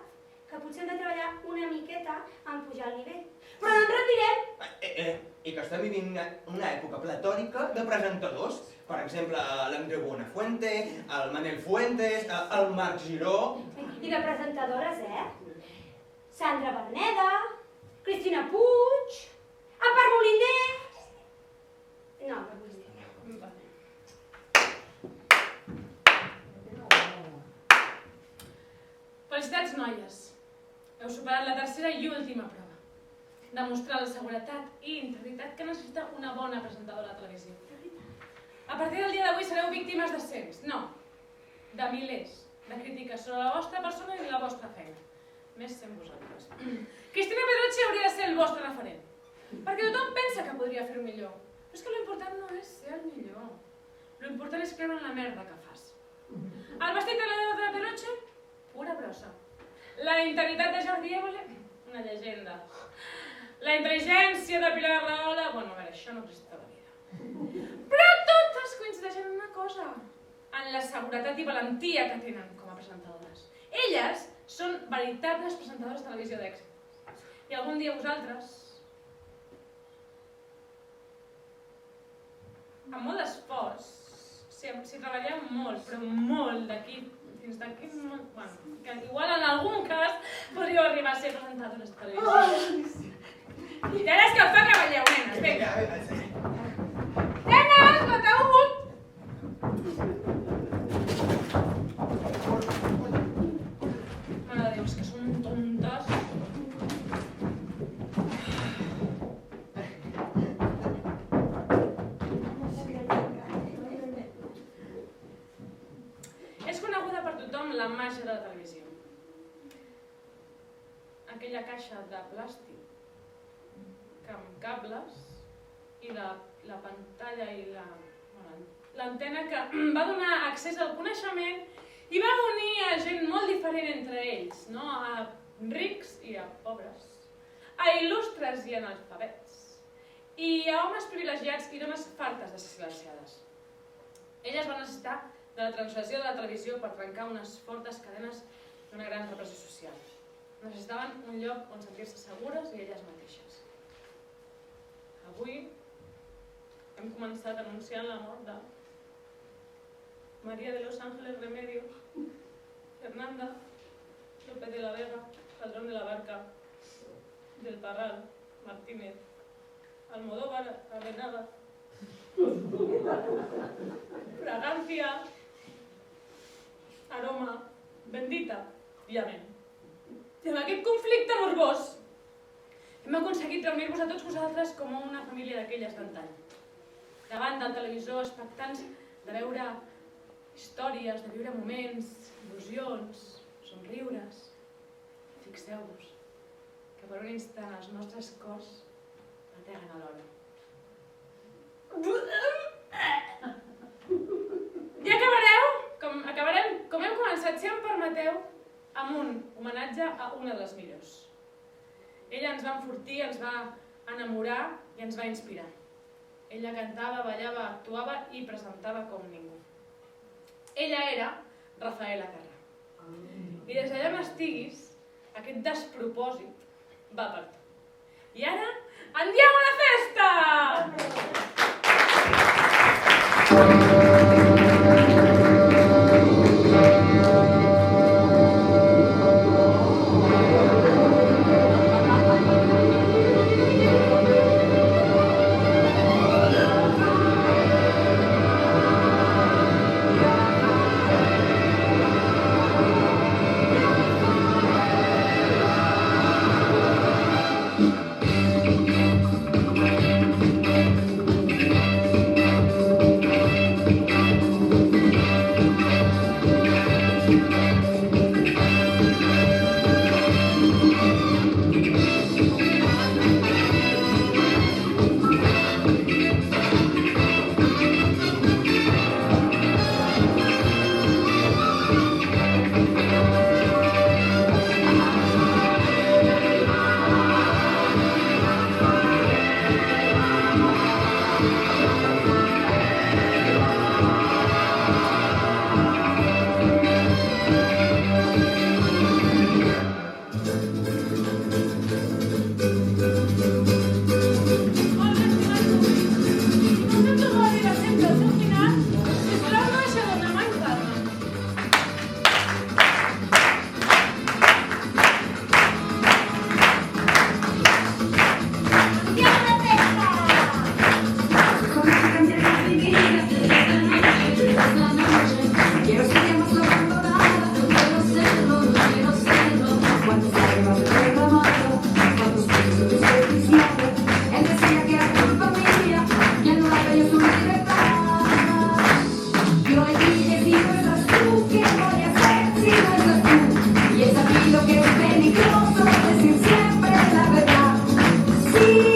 Speaker 9: que potser hem de treballar una miqueta en pujar el nivell. Però no ens retirem.
Speaker 4: I que estem vivint una època platòrica de presentadors. Per exemple, l'Andreu Buenafuente, el Manel Fuentes, el Marc Giró...
Speaker 9: I de presentadores, Sandra Berneda, Cristina Puig, Empar Moliner... No, Empar Moliner.
Speaker 8: Felicitats, noies. Heu superat la tercera i última prova. Demostrar la seguretat i integritat que necessita una bona presentadora de televisió. A partir del dia d'avui sereu víctimes de cents, no, de milers de crítiques sobre la vostra persona i la vostra feina. Més sent vosaltres. Cristina Pedroche hauria de ser el vostre referent, perquè tothom pensa que podria fer-ho millor. Però és que l'important no és ser el millor. L'important és creure en la merda que fas. El vestit de la Pedroche, pura brossa. La integritat de Jordi Évole, una llegenda. La intel·ligència de Pilar Rahola, bueno, a veure, això no existe a la vida. Però totes coincideixen en una cosa, en la seguretat i valentia que tenen com a presentadores. Elles són veritables presentadores de televisió d'èxit. I algun dia vosaltres, amb molt d'esforç, si treballeu molt, però molt d'aquí, fins d'aquí, bueno, que igual en algun cas podríeu arribar a ser presentadores de televisió. I ara és que em fa que balleu, nenes, vinga. Nenes, l'ataúd! Mare de Déu, és que són tontes. És coneguda per tothom la màgia de la televisió. Aquella caixa de plàstic amb cables i la pantalla i l'antena que va donar accés al coneixement i va unir a gent molt diferent entre ells, no? A rics i a pobres, a il·lustres i analfabets, i a homes privilegiats i dones fartes de ser silenciades. Elles van necessitar de la transgressió de la televisió per trencar unes fortes cadenes d'una gran repressió social. Necessitaven un lloc on sentir-se segures i elles mateixes. Avui hem començat anunciant la mort de María de los Ángeles Remedio, Fernanda, López de la Vega, Padrón de la Barca, del Parral, Martínez, Almodóvar, Arenaga, Fragancia, Aroma, Bendita i Amén. I amb aquest conflicte morbós hem aconseguit reunir-vos a tots vosaltres com una família d'aquelles d'antany. Davant del televisor, expectants de veure històries, de viure moments, il·lusions, somriures. Fixeu-vos que per un instant els nostres cors bateguen alhora. I acabarem com hem començat, si em permeteu, amb un homenatge a una de les millors. Ella ens va enfortir, ens va enamorar i ens va inspirar. Ella cantava, ballava, actuava i presentava com ningú. Ella era Rafaela Carrà. I des d'allà on estiguis, aquest despropòsit va per tu. I ara, andiamo a la festa!
Speaker 10: diciembre. Él decía que era culpa mía, y en un rato yo su libertad. Yo le dije, si no estás tú, ¿qué voy a hacer si no estás tú? Y he sabido que es peligroso decir siempre la verdad. Sí.